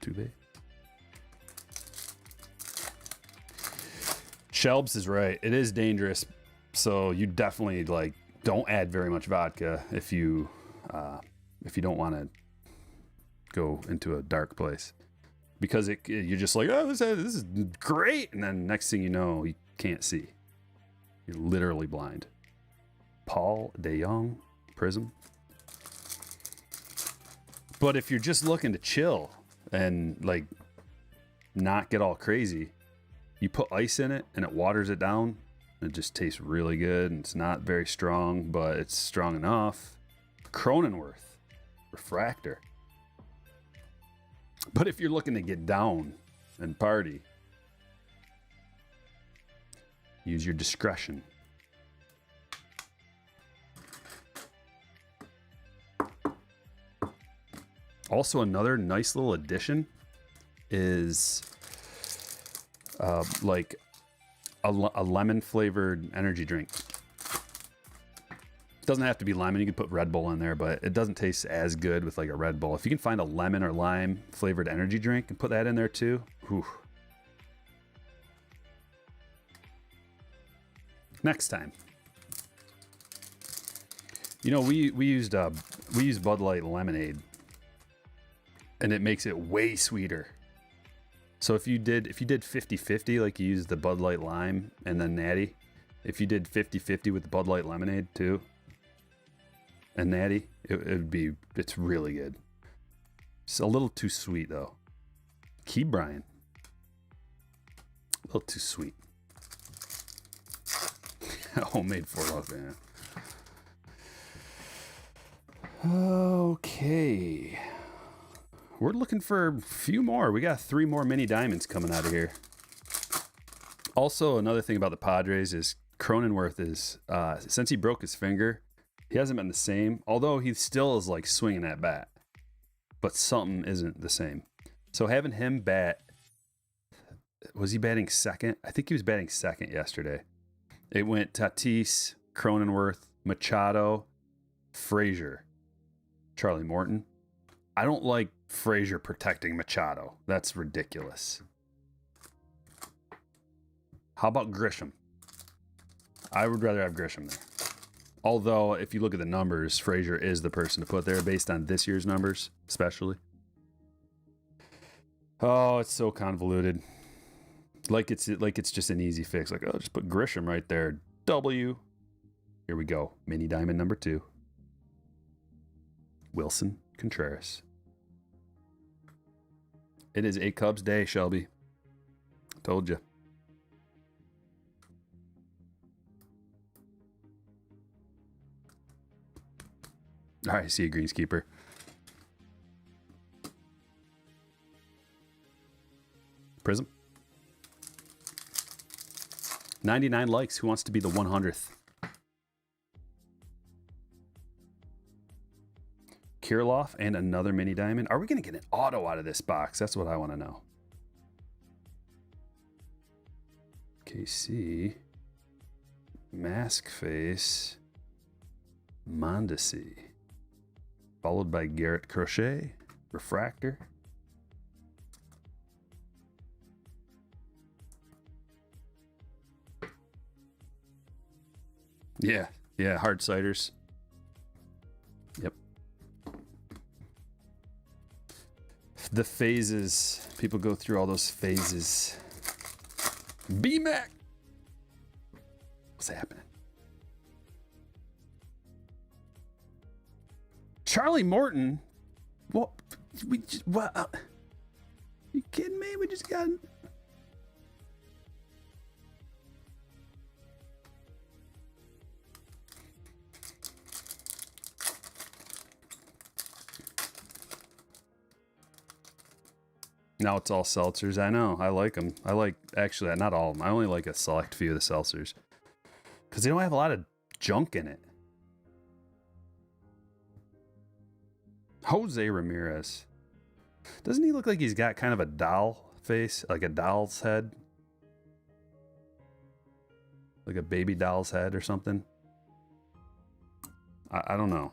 Altuve. Shelbs is right. It is dangerous. So you definitely like don't add very much vodka if you don't want to go into a dark place, because you're just like, oh, this is great, and then next thing you know, you can't see. You're literally blind. Paul DeJong Prism. But if you're just looking to chill and like not get all crazy, you put ice in it and it waters it down. It just tastes really good, and it's not very strong, but it's strong enough. Cronenworth Refractor. But if you're looking to get down and party, use your discretion. Also, another nice little addition is like a lemon flavored energy drink. It doesn't have to be lemon. You can put Red Bull in there, but it doesn't taste as good with like a Red Bull. If you can find a lemon or lime flavored energy drink and put that in there too. Whew. Next time. You know, we used Bud Light lemonade, and it makes it way sweeter. So if you did 50-50, like you used the Bud Light lime and then Natty, if you did 50-50 with the Bud Light lemonade too and Natty, it's really good. It's a little too sweet though. Key Brian. A little too sweet. Homemade Fort Lock, man. Okay. We're looking for a few more. We got 3 more mini diamonds coming out of here. Also, another thing about the Padres is Cronenworth is, since he broke his finger, he hasn't been the same. Although he still is like swinging that bat. But something isn't the same. So having him bat, was he batting second? I think he was batting second yesterday. It went Tatis, Cronenworth, Machado, Frazier, Charlie Morton. I don't like Frazier protecting Machado. That's ridiculous. How about Grisham? I would rather have Grisham there. Although, if you look at the numbers, Frazier is the person to put there based on this year's numbers, especially. Oh, it's so convoluted. Like it's just an easy fix. Like, oh, just put Grisham right there. W. Here we go. Mini diamond number 2. Wilson Contreras. It is a Cubs day, Shelby. Told you. All right, see you, Greenskeeper. Prism. 99 likes. Who wants to be the 100th? Kirilloff and another mini diamond. Are we going to get an auto out of this box? That's what I want to know. KC. Mask face. Mondesi. Followed by Garrett Crochet. Refractor. Yeah, hard ciders. Yep. The phases. People go through all those phases. B-Mac. What's happening? Charlie Morton? What? What? You kidding me? We just got... Now it's all seltzers. I know. I like them. I like, actually, not all of them. I only like a select few of the seltzers. Because they don't have a lot of junk in it. Jose Ramirez. Doesn't he look like he's got kind of a doll face? Like a doll's head? Like a baby doll's head or something? I don't know.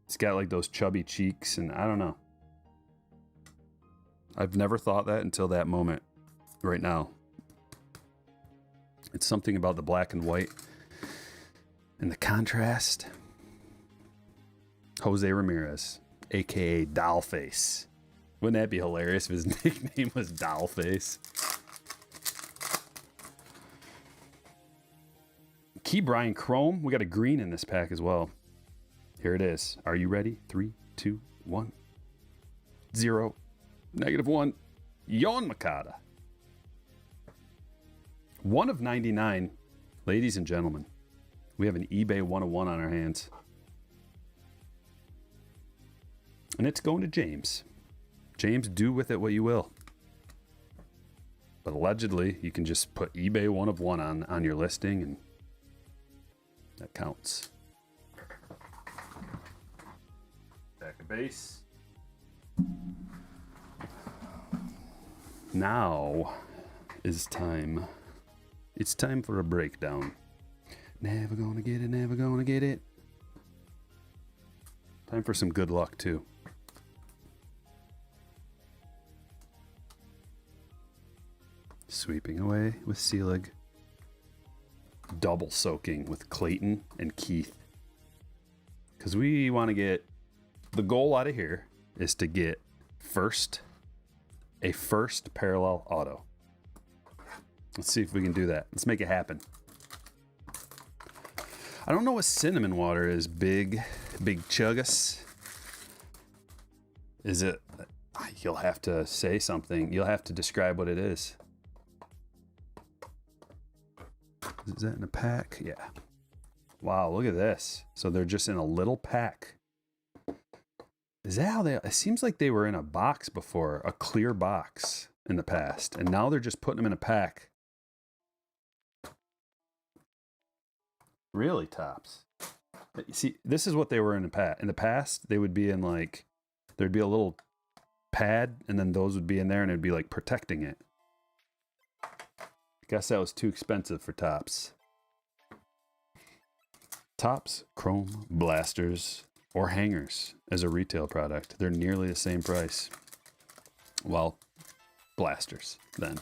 He's got like those chubby cheeks and I don't know. I've never thought that until that moment right now. It's something about the black and white and the contrast. Jose Ramirez, aka Dollface. Wouldn't that be hilarious if his nickname was Dollface? Bowman Chrome. We got a green in this pack as well. Here it is. Are you ready? 3, 2, 1. 0. -1. Yon Makata. 1 of 99. Ladies and gentlemen, we have an eBay 101 on our hands. And it's going to James. James, do with it what you will. But allegedly, you can just put eBay 1 of 1 on your listing, and that counts. Back of base. Now is time. It's time for a breakdown. Never gonna get it, never gonna get it. Time for some good luck, too. Sweeping away with Selig. Double soaking with Clayton and Keith. Because we want to get... The goal out of here is to get a first parallel auto. Let's see if we can do that. Let's make it happen. I don't know what cinnamon water is. Big chuggus. Is it... You'll have to say something. You'll have to describe what it is. Is that in a pack? Yeah. Wow, look at this. So they're just in a little pack. Is that how they... It seems like they were in a box before. A clear box in the past. And now they're just putting them in a pack. Really, Tops? You see, this is what they were in the past. They would be in like... There'd be a little pad, and then those would be in there, and it'd be like protecting it. Guess that was too expensive for Tops. Tops, Chrome, blasters, or hangers as a retail product. They're nearly the same price. Well, blasters then.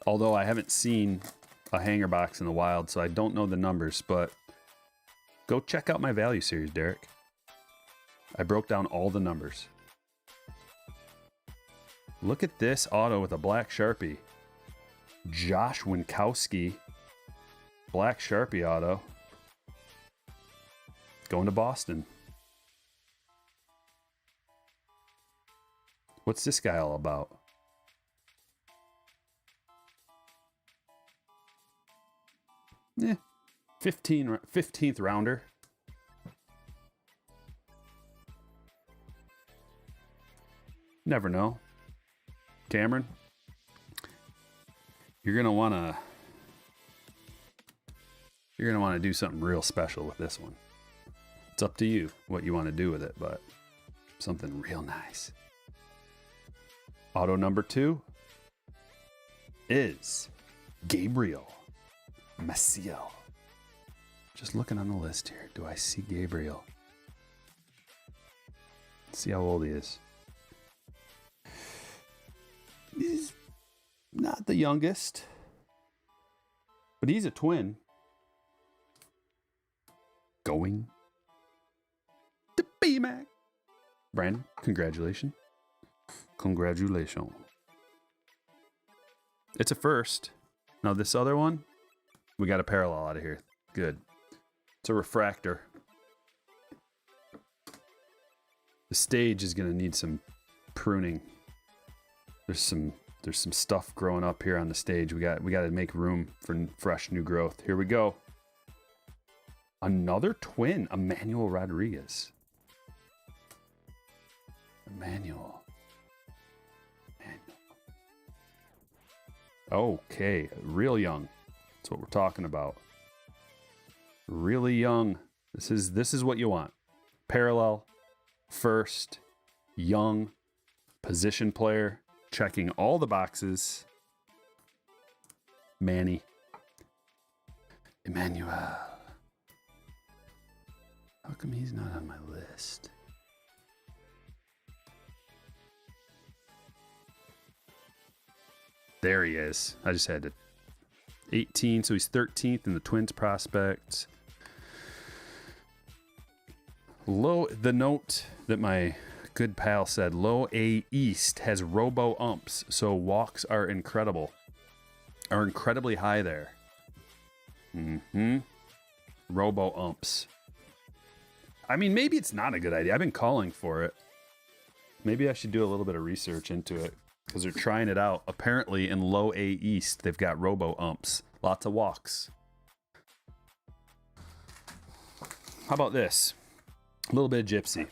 Although I haven't seen a hanger box in the wild, so I don't know the numbers, but go check out my value series, Derek. I broke down all the numbers. Look at this auto with a black Sharpie. Josh Winkowski, black Sharpie auto, going to Boston. What's this guy all about? Yeah, 15th rounder. Never know. Cameron, you're gonna wanna do something real special with this one. It's up to you what you want to do with it, but something real nice. Auto number 2 is Gabriel Maciel. Just looking on the list here. Do I see Gabriel? Let's see how old he is. He's not the youngest, but he's a twin. Going to B-Mac. Brandon, congratulations. Congratulations. It's a first. Now this other one, we got a parallel out of here. Good. It's a refractor. The stage is going to need some pruning. There's some stuff growing up here on the stage. We got to make room for fresh new growth. Here we go. Another twin, Emmanuel Rodriguez. Emmanuel. Okay, real young. That's what we're talking about. Really young. This is what you want. Parallel, first, young, position player, checking all the boxes. Manny. Emmanuel. How come he's not on my list? There he is. I just had to. 18, so he's 13th in the Twins prospect. The note that my good pal said, low A East has robo umps, so walks are incredibly high there. Robo umps. I mean, maybe it's not a good idea. I've been calling for it. Maybe I should do a little bit of research into it because they're trying it out. Apparently in low A East, they've got robo umps. Lots of walks. How about this? A little bit of gypsy.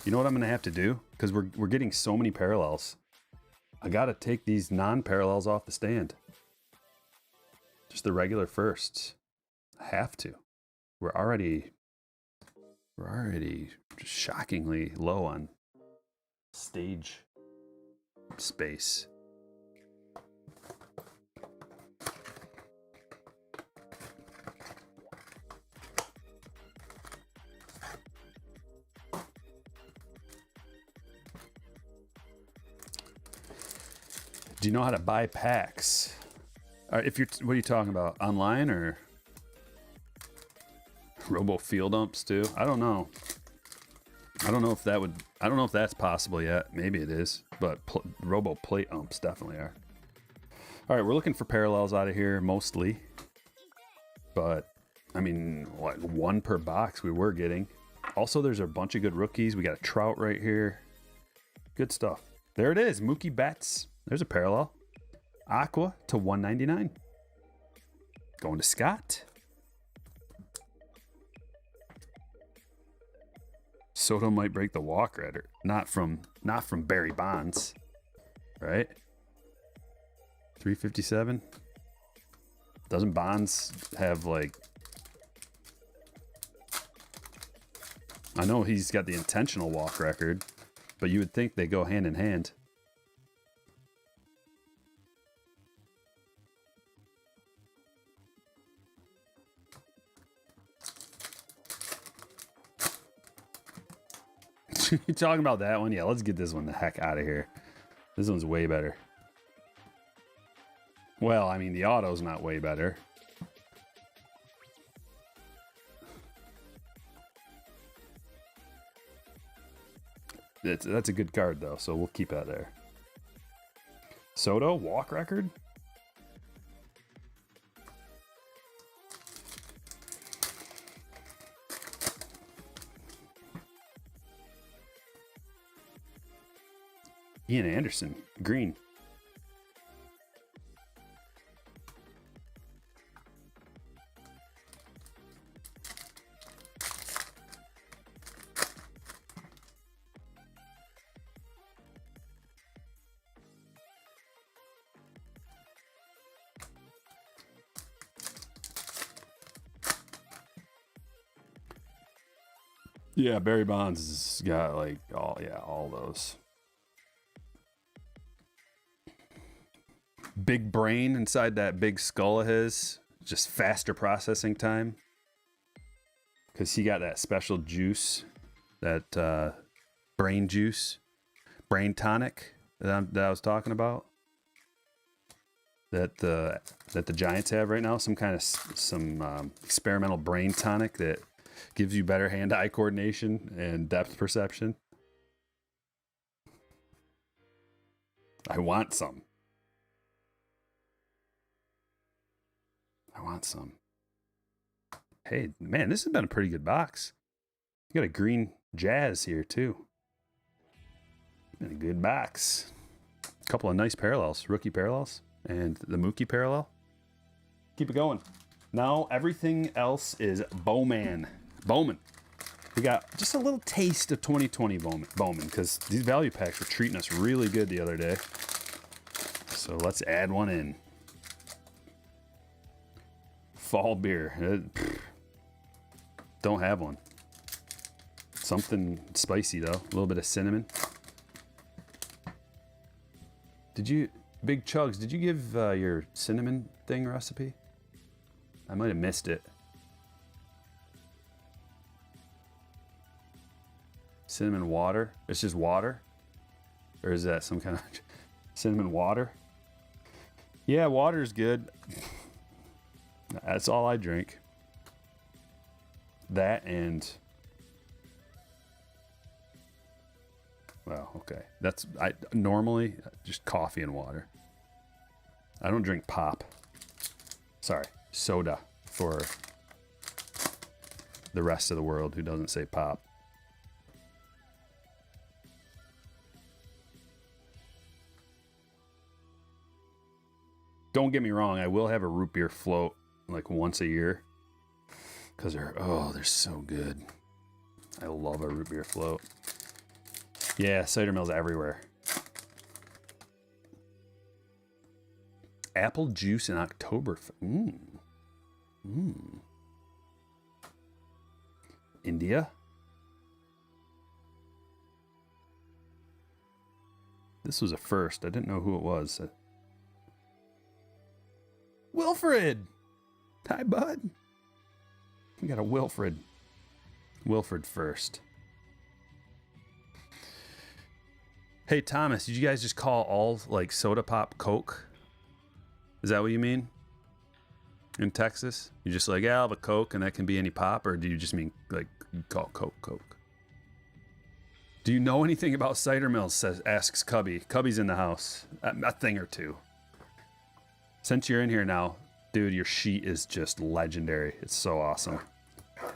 You know what I'm going to have to do? Because we're getting so many parallels. I got to take these non-parallels off the stand. Just the regular firsts. I have to. We're already just shockingly low on stage space. Do you know how to buy packs? What are you talking about? Online or robo field umps too? I don't know. I don't know if that's possible yet. Maybe it is, but robo plate umps definitely are. All right, we're looking for parallels out of here mostly, but I mean, what, one per box we were getting. Also, there's a bunch of good rookies. We got a Trout right here. Good stuff. There it is, Mookie Betts. There's a parallel. Aqua to 199. Going to Scott. Soto might break the walk record. Not from Barry Bonds. Right? 357. Doesn't Bonds have like, I know he's got the intentional walk record, but you would think they go hand in hand. You talking about that one? Yeah, let's get this one the heck out of here. This one's way better. Well, I mean, the auto's not way better. That's a good card, though, so we'll keep that there. Soto, walk record? Ian Anderson, green. Yeah, Barry Bonds has got like all those. Big brain inside that big skull of his. Just faster processing time. Because he got that special juice. That brain juice. Brain tonic that I was talking about. That the Giants have right now. Some kind of experimental brain tonic that gives you better hand-eye coordination and depth perception. I want some. Hey, man, this has been a pretty good box. You got a green Jazz here, too. Been a good box. A couple of nice parallels. Rookie parallels. And the Mookie parallel. Keep it going. Now, everything else is Bowman. We got just a little taste of 2020 Bowman, because these value packs were treating us really good the other day. So let's add one in. Fall beer. Don't have one. Something spicy though. A little bit of cinnamon. Big Chugs, did you give your cinnamon thing recipe? I might have missed it. Cinnamon water. It's just water. Or is that some kind of cinnamon water? Yeah, water's good. That's all I drink. That and... Well, okay. That's normally just coffee and water. I don't drink pop. Sorry, soda for the rest of the world who doesn't say pop. Don't get me wrong, I will have a root beer float like once a year because they're so good. I love a root beer float. Yeah, cider mills everywhere. Apple juice in October. India. This was a first. I didn't know who it was. Wilfred! Hi, bud. We got a Wilfred. Wilfred first. Hey, Thomas, did you guys just call all, like, soda pop Coke? Is that what you mean? In Texas? You just like, yeah, I'll have a Coke and that can be any pop? Or do you just mean, like, you call Coke Coke? Do you know anything about cider mills? Asks Cubby. Cubby's in the house. A thing or two. Since you're in here now, dude, your sheet is just legendary. It's so awesome.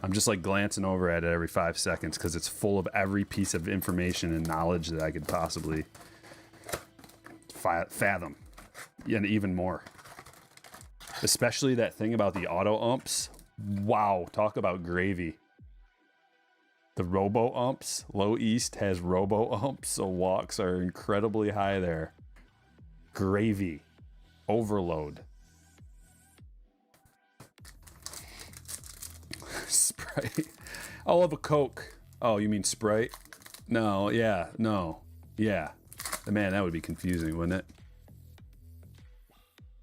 I'm just like glancing over at it every 5 seconds because it's full of every piece of information and knowledge that I could possibly fathom. And even more. Especially that thing about the auto umps. Wow, talk about gravy. The robo umps. Low East has robo umps, so walks are incredibly high there. Gravy. Overload. Sprite. I'll have a Coke. Oh, you mean Sprite? No, yeah, no. Yeah. Man, that would be confusing, wouldn't it?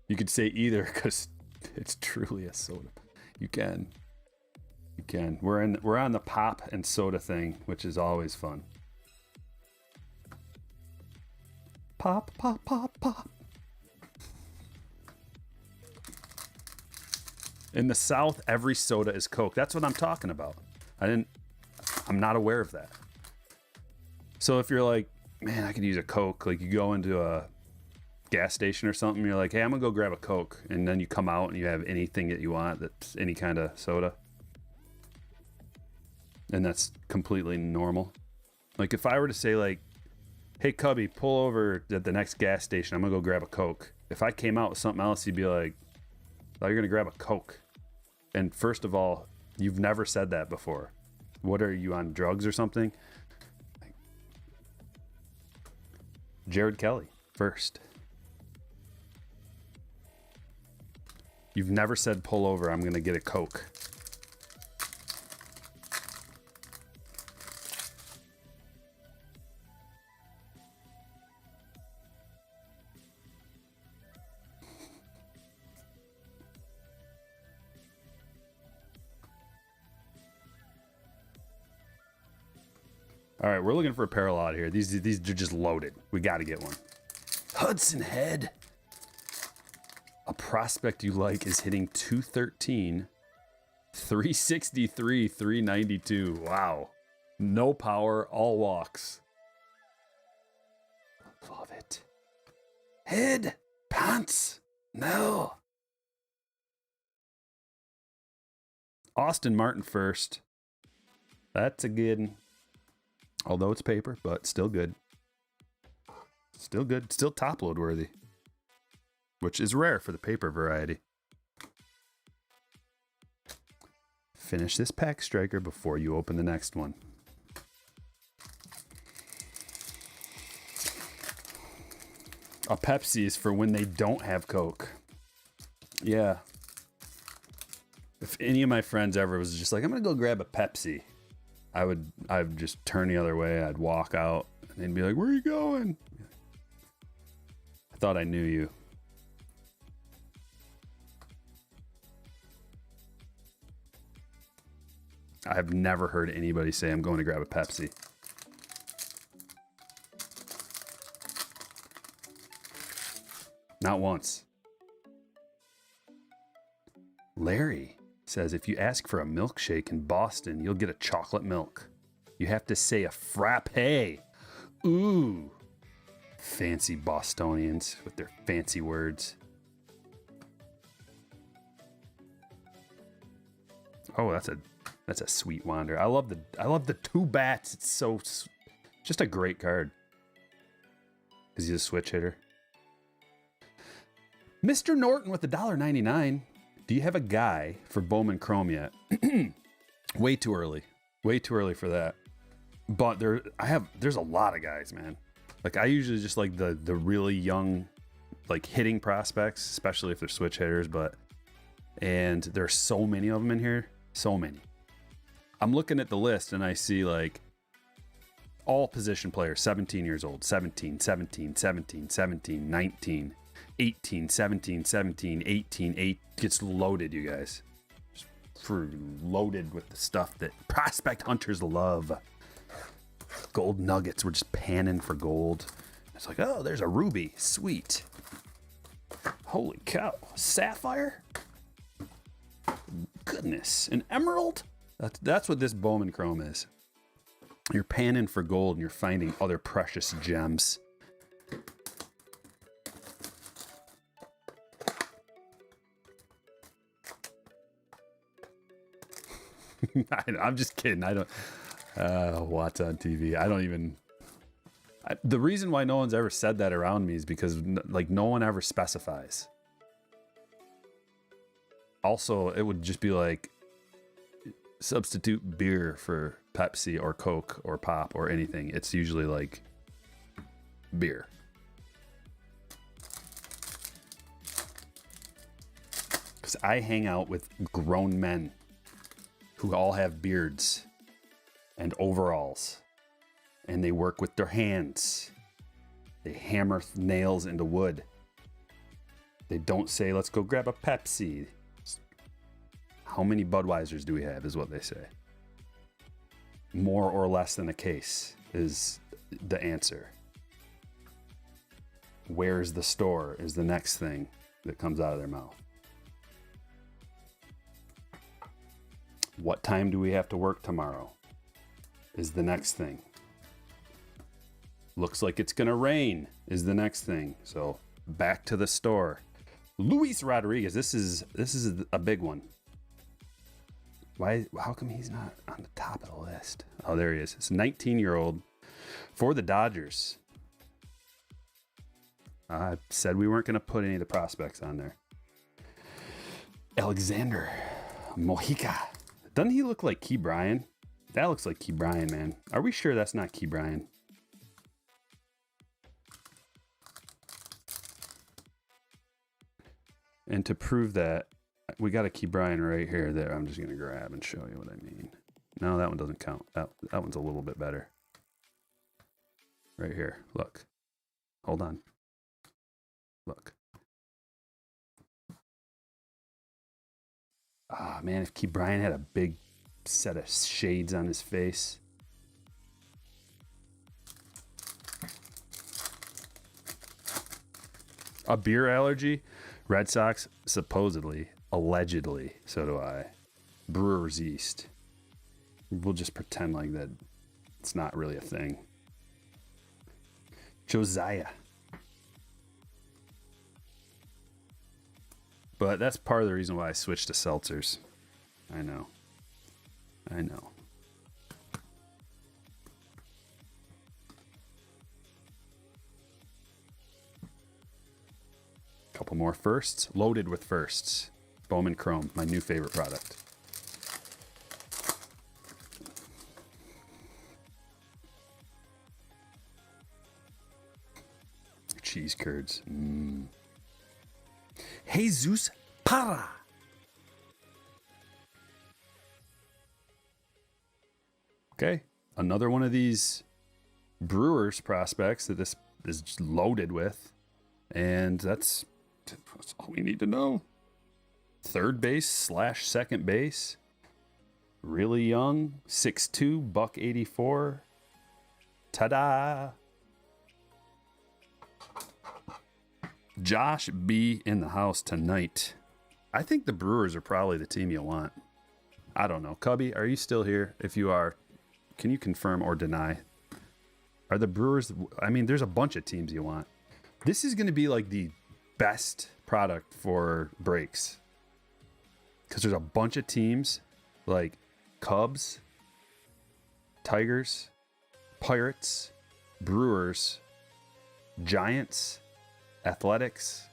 You could say either because it's truly a soda. You can. You can. We're on the pop and soda thing, which is always fun. Pop, pop, pop, pop. In the South, every soda is Coke. That's what I'm talking about. I'm not aware of that. So if you're like, man, I could use a Coke, like you go into a gas station or something, you're like, hey, I'm gonna go grab a Coke, and then you come out and you have anything that you want that's any kind of soda. And that's completely normal. Like if I were to say like, hey Cubby, pull over at the next gas station, I'm gonna go grab a Coke. If I came out with something else, you'd be like, oh, you're gonna grab a Coke. And first of all, you've never said that before. What are you, on drugs or something? Jared Kelly, first. You've never said pull over, I'm gonna get a Coke. All right, we're looking for a parallel out here. These are just loaded. We got to get one. Hudson Head. A prospect you like is hitting 213, 363, 392. Wow. No power, all walks. Love it. Head, pants, no. Austin Martin first. That's a good one. Although it's paper, but still good. Still good. Still top load worthy. Which is rare for the paper variety. Finish this pack striker before you open the next one. A Pepsi is for when they don't have Coke. Yeah. If any of my friends ever was just like, I'm gonna go grab a Pepsi, I would just turn the other way. I'd walk out and they'd be like, where are you going? I thought I knew you. I've never heard anybody say I'm going to grab a Pepsi. Not once. Larry says, if you ask for a milkshake in Boston, you'll get a chocolate milk. You have to say a frappe. Ooh. Fancy Bostonians with their fancy words. Oh, that's a sweet wander. I love the 2 bats. It's just a great card. Is he a switch hitter? Mr. Norton with $1.99. Do you have a guy for Bowman Chrome yet? Way too early. Way too early for that. But there's a lot of guys, man. Like, I usually just like the really young, like, hitting prospects, especially if they're switch hitters. And there's so many of them in here. So many. I'm looking at the list and I see, like, all position players, 17 years old, 17, 17, 17, 17, 19, 18, 17, 17, 18, 8. Gets loaded, you guys. Just loaded with the stuff that prospect hunters love. Gold nuggets. We're just panning for gold. It's like, oh, there's a ruby. Sweet. Holy cow. Sapphire? Goodness. An emerald? That's what this Bowman Chrome is. You're panning for gold and you're finding other precious gems. I'm just kidding. I don't... what's on TV? I don't even... the reason why no one's ever said that around me is because, like, no one ever specifies. Also, it would just be like, substitute beer for Pepsi or Coke or pop or anything. It's usually like beer. Because I hang out with grown men who all have beards and overalls, and they work with their hands. They hammer nails into wood. They don't say, let's go grab a Pepsi. How many Budweisers do we have is what they say. More or less than a case is the answer. Where's the store is the next thing that comes out of their mouth. What time do we have to work tomorrow is the next thing. Looks like it's gonna rain is the next thing. So back to the store. Luis Rodriguez, this is a big one. How come he's not on the top of the list? Oh, there he is. It's a 19-year-old for the Dodgers. I said we weren't going to put any of the prospects on there. Alexander Mojica. Doesn't he look like Key Bryan? That looks like Key Bryan, man. Are we sure that's not Key Bryan? And to prove that, we got a Key Bryan right here that I'm just going to grab and show you what I mean. No, that one doesn't count. That one's a little bit better. Right here. Look. Hold on. Look. Ah, man, if Key Bryan had a big set of shades on his face. A beer allergy? Red Sox, supposedly. Allegedly, so do I. Brewers East. We'll just pretend like that it's not really a thing. Josiah. But that's part of the reason why I switched to seltzers. I know. Couple more firsts. Loaded with firsts. Bowman Chrome, my new favorite product. Cheese curds. Jesus Para. Okay, another one of these Brewers prospects that this is loaded with. And that's all we need to know. Third base / second base. Really young. 6'2", $184. Ta-da! Josh B in the house tonight. I think the Brewers are probably the team you want. I don't know. Cubby, are you still here? If you are, can you confirm or deny? Are the Brewers... I mean, there's a bunch of teams you want. This is going to be like the best product for breaks. Because there's a bunch of teams like Cubs, Tigers, Pirates, Brewers, Giants, Athletics,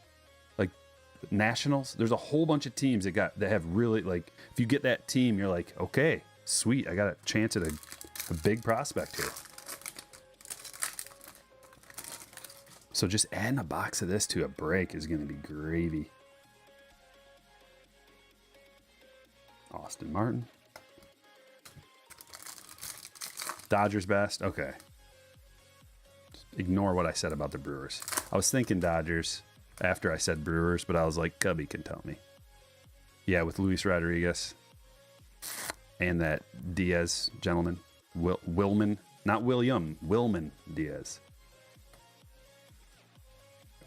like Nationals. There's a whole bunch of teams that have really, like, if you get that team, you're like, okay, sweet, I got a chance at a big prospect here. So just adding a box of this to a break is going to be gravy. Austin Martin. Dodgers best. Okay. Just ignore what I said about the Brewers. I was thinking Dodgers after I said Brewers, but I was like, Cubby can tell me. Yeah, with Luis Rodriguez and that Diaz gentleman. Wilman. Not William. Wilman Diaz.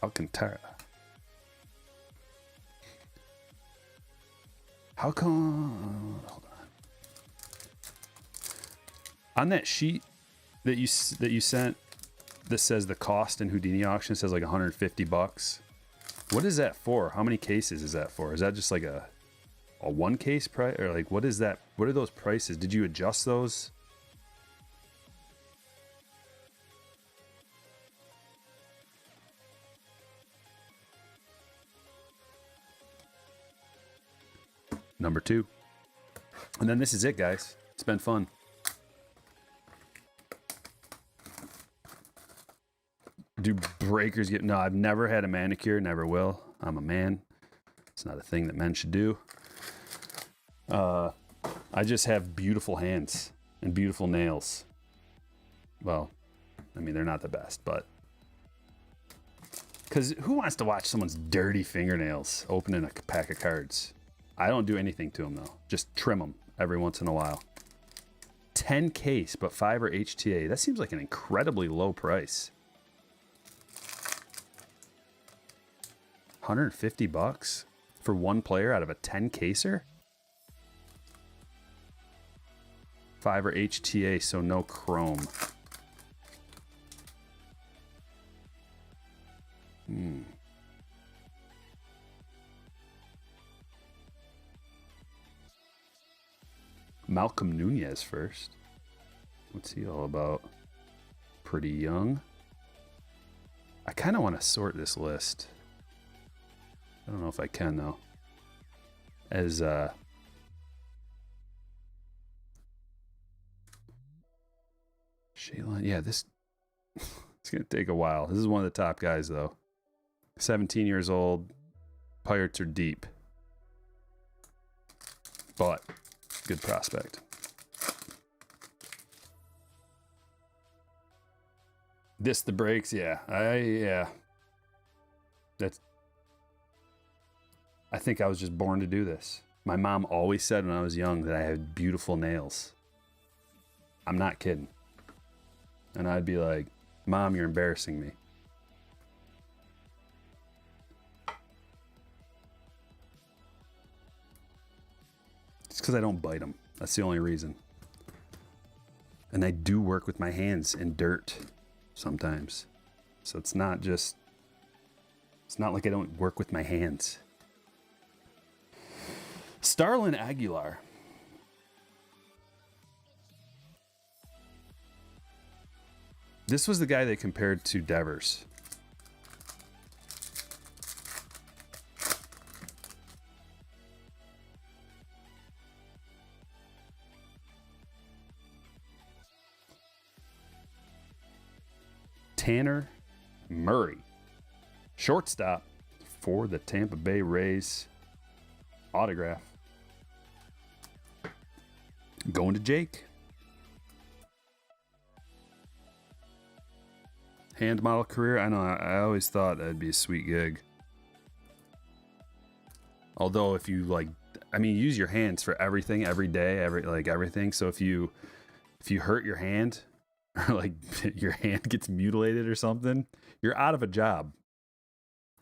Alcantara. How come? Hold on. On that sheet that you sent, that says the cost in Houdini auction says like $150. What is that for? How many cases is that for? Is that just like a one case price, or like what is that? What are those prices? Did you adjust those? Number 2. And then this is it, guys. It's been fun. Do breakers get... No, I've never had a manicure. Never will. I'm a man. It's not a thing that men should do. I just have beautiful hands and beautiful nails. Well, I mean, they're not the best, but... Because who wants to watch someone's dirty fingernails opening a pack of cards? I don't do anything to them, though. Just trim them every once in a while. 10 case, but 5 are HTA. That seems like an incredibly low price. $150 for one player out of a 10 caser? 5 are HTA, so no chrome. Malcolm Nunez first. What's he all about? Pretty young. I kind of want to sort this list. I don't know if I can, though. As Shaylon, yeah, this it's gonna take a while. This is one of the top guys, though. 17 years old. Pirates are deep, but good prospect. This the breaks, yeah. I think I was just born to do this. My mom always said when I was young that I had beautiful nails. I'm not kidding. And I'd be like, Mom, you're embarrassing me. It's because I don't bite them. That's the only reason. And I do work with my hands in dirt sometimes. So it's not like I don't work with my hands. Starlin Aguilar. This was the guy they compared to Devers. Tanner Murray, shortstop for the Tampa Bay Rays. Autograph. Going to Jake. Hand model career. I know. I always thought that'd be a sweet gig. Although, if you use your hands for everything, every day, everything. So if you hurt your hand, or like your hand gets mutilated or something, you're out of a job.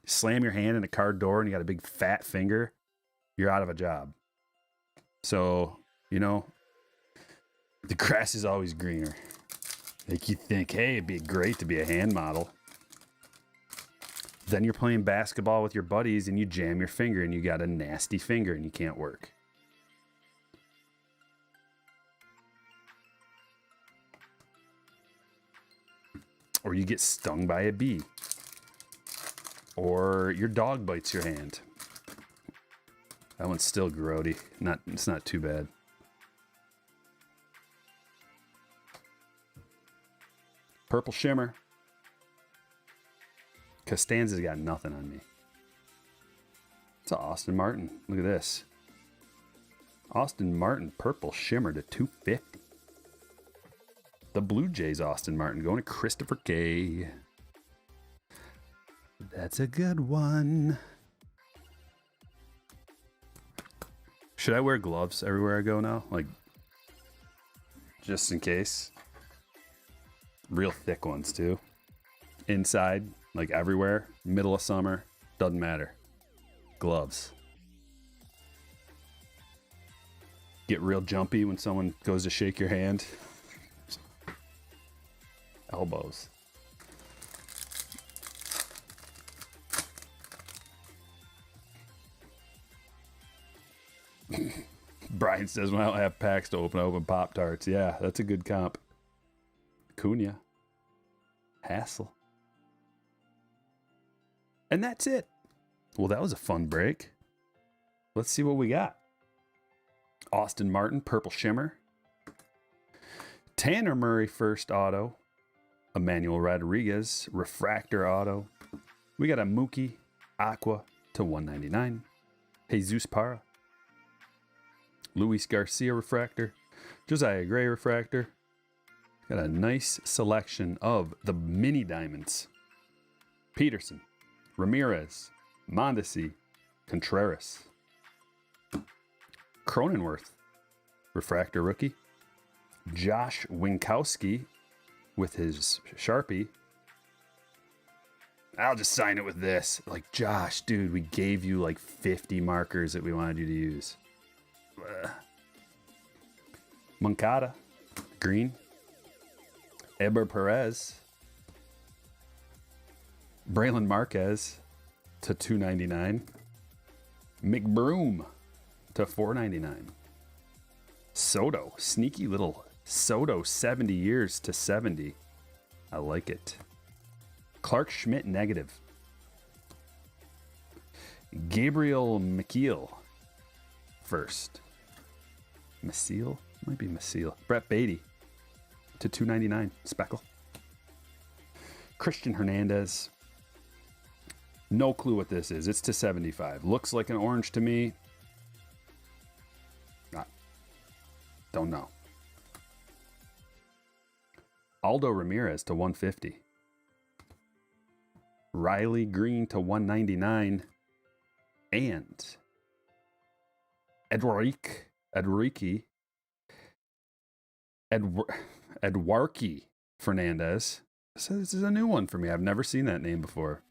Slam your hand in a car door and you got a big fat finger, you're out of a job. So, you know, the grass is always greener. Like you think, hey, it'd be great to be a hand model. Then you're playing basketball with your buddies and you jam your finger and you got a nasty finger and you can't work. Or you get stung by a bee. Or your dog bites your hand. That one's still grody. It's not too bad. Purple Shimmer. Costanza's got nothing on me. It's an Austin Martin. Look at this. Austin Martin Purple Shimmer to 250. The Blue Jays Austin Martin going to Christopher K. That's a good one. Should I wear gloves everywhere I go now? Like, just in case. Real thick ones too. Inside, like everywhere. Middle of summer, doesn't matter. Gloves. Get real jumpy when someone goes to shake your hand. Elbows. Brian says, when I don't have packs to open, I open Pop-Tarts. Yeah, that's a good comp. Cunha. Hassel. And that's it. Well, that was a fun break. Let's see what we got. Austin Martin, Purple Shimmer. Tanner Murray, first auto. Emmanuel Rodriguez, Refractor auto. We got a Mookie Aqua to 199. Jesus Parra. Luis Garcia Refractor. Josiah Gray Refractor. Got a nice selection of the mini diamonds. Peterson, Ramirez, Mondesi, Contreras. Cronenworth, Refractor rookie. Josh Winkowski with his Sharpie. I'll just sign it with this. Like, Josh, dude, we gave you like 50 markers that we wanted you to use. Moncada, green. Eber Perez. Braylon Marquez to 299. McBroom to 499. Soto, sneaky little Soto, 70 years to 70. I like it. Clark Schmidt, negative. Gabriel McKeel, first. Maciel? Might be Maciel. Brett Beatty to 299. Speckle. Christian Hernandez. No clue what this is. It's to 75. Looks like an orange to me. Don't know. Aldo Ramirez to 150. Riley Green to 199. And Edwarki Fernandez. So this is a new one for me. I've never seen that name before.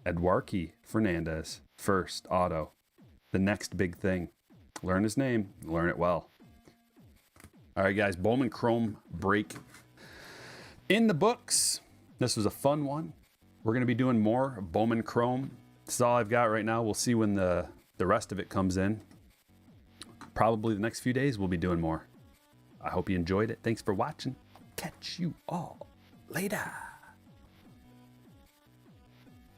Edwarki Fernandez, first auto. The next big thing. Learn his name. Learn it well. All right, guys. Bowman Chrome break in the books. This was a fun one. We're going to be doing more Bowman Chrome. That's all I've got right now. We'll see when the rest of it comes in. Probably the next few days we'll be doing more. I hope you enjoyed it. Thanks for watching. Catch you all later.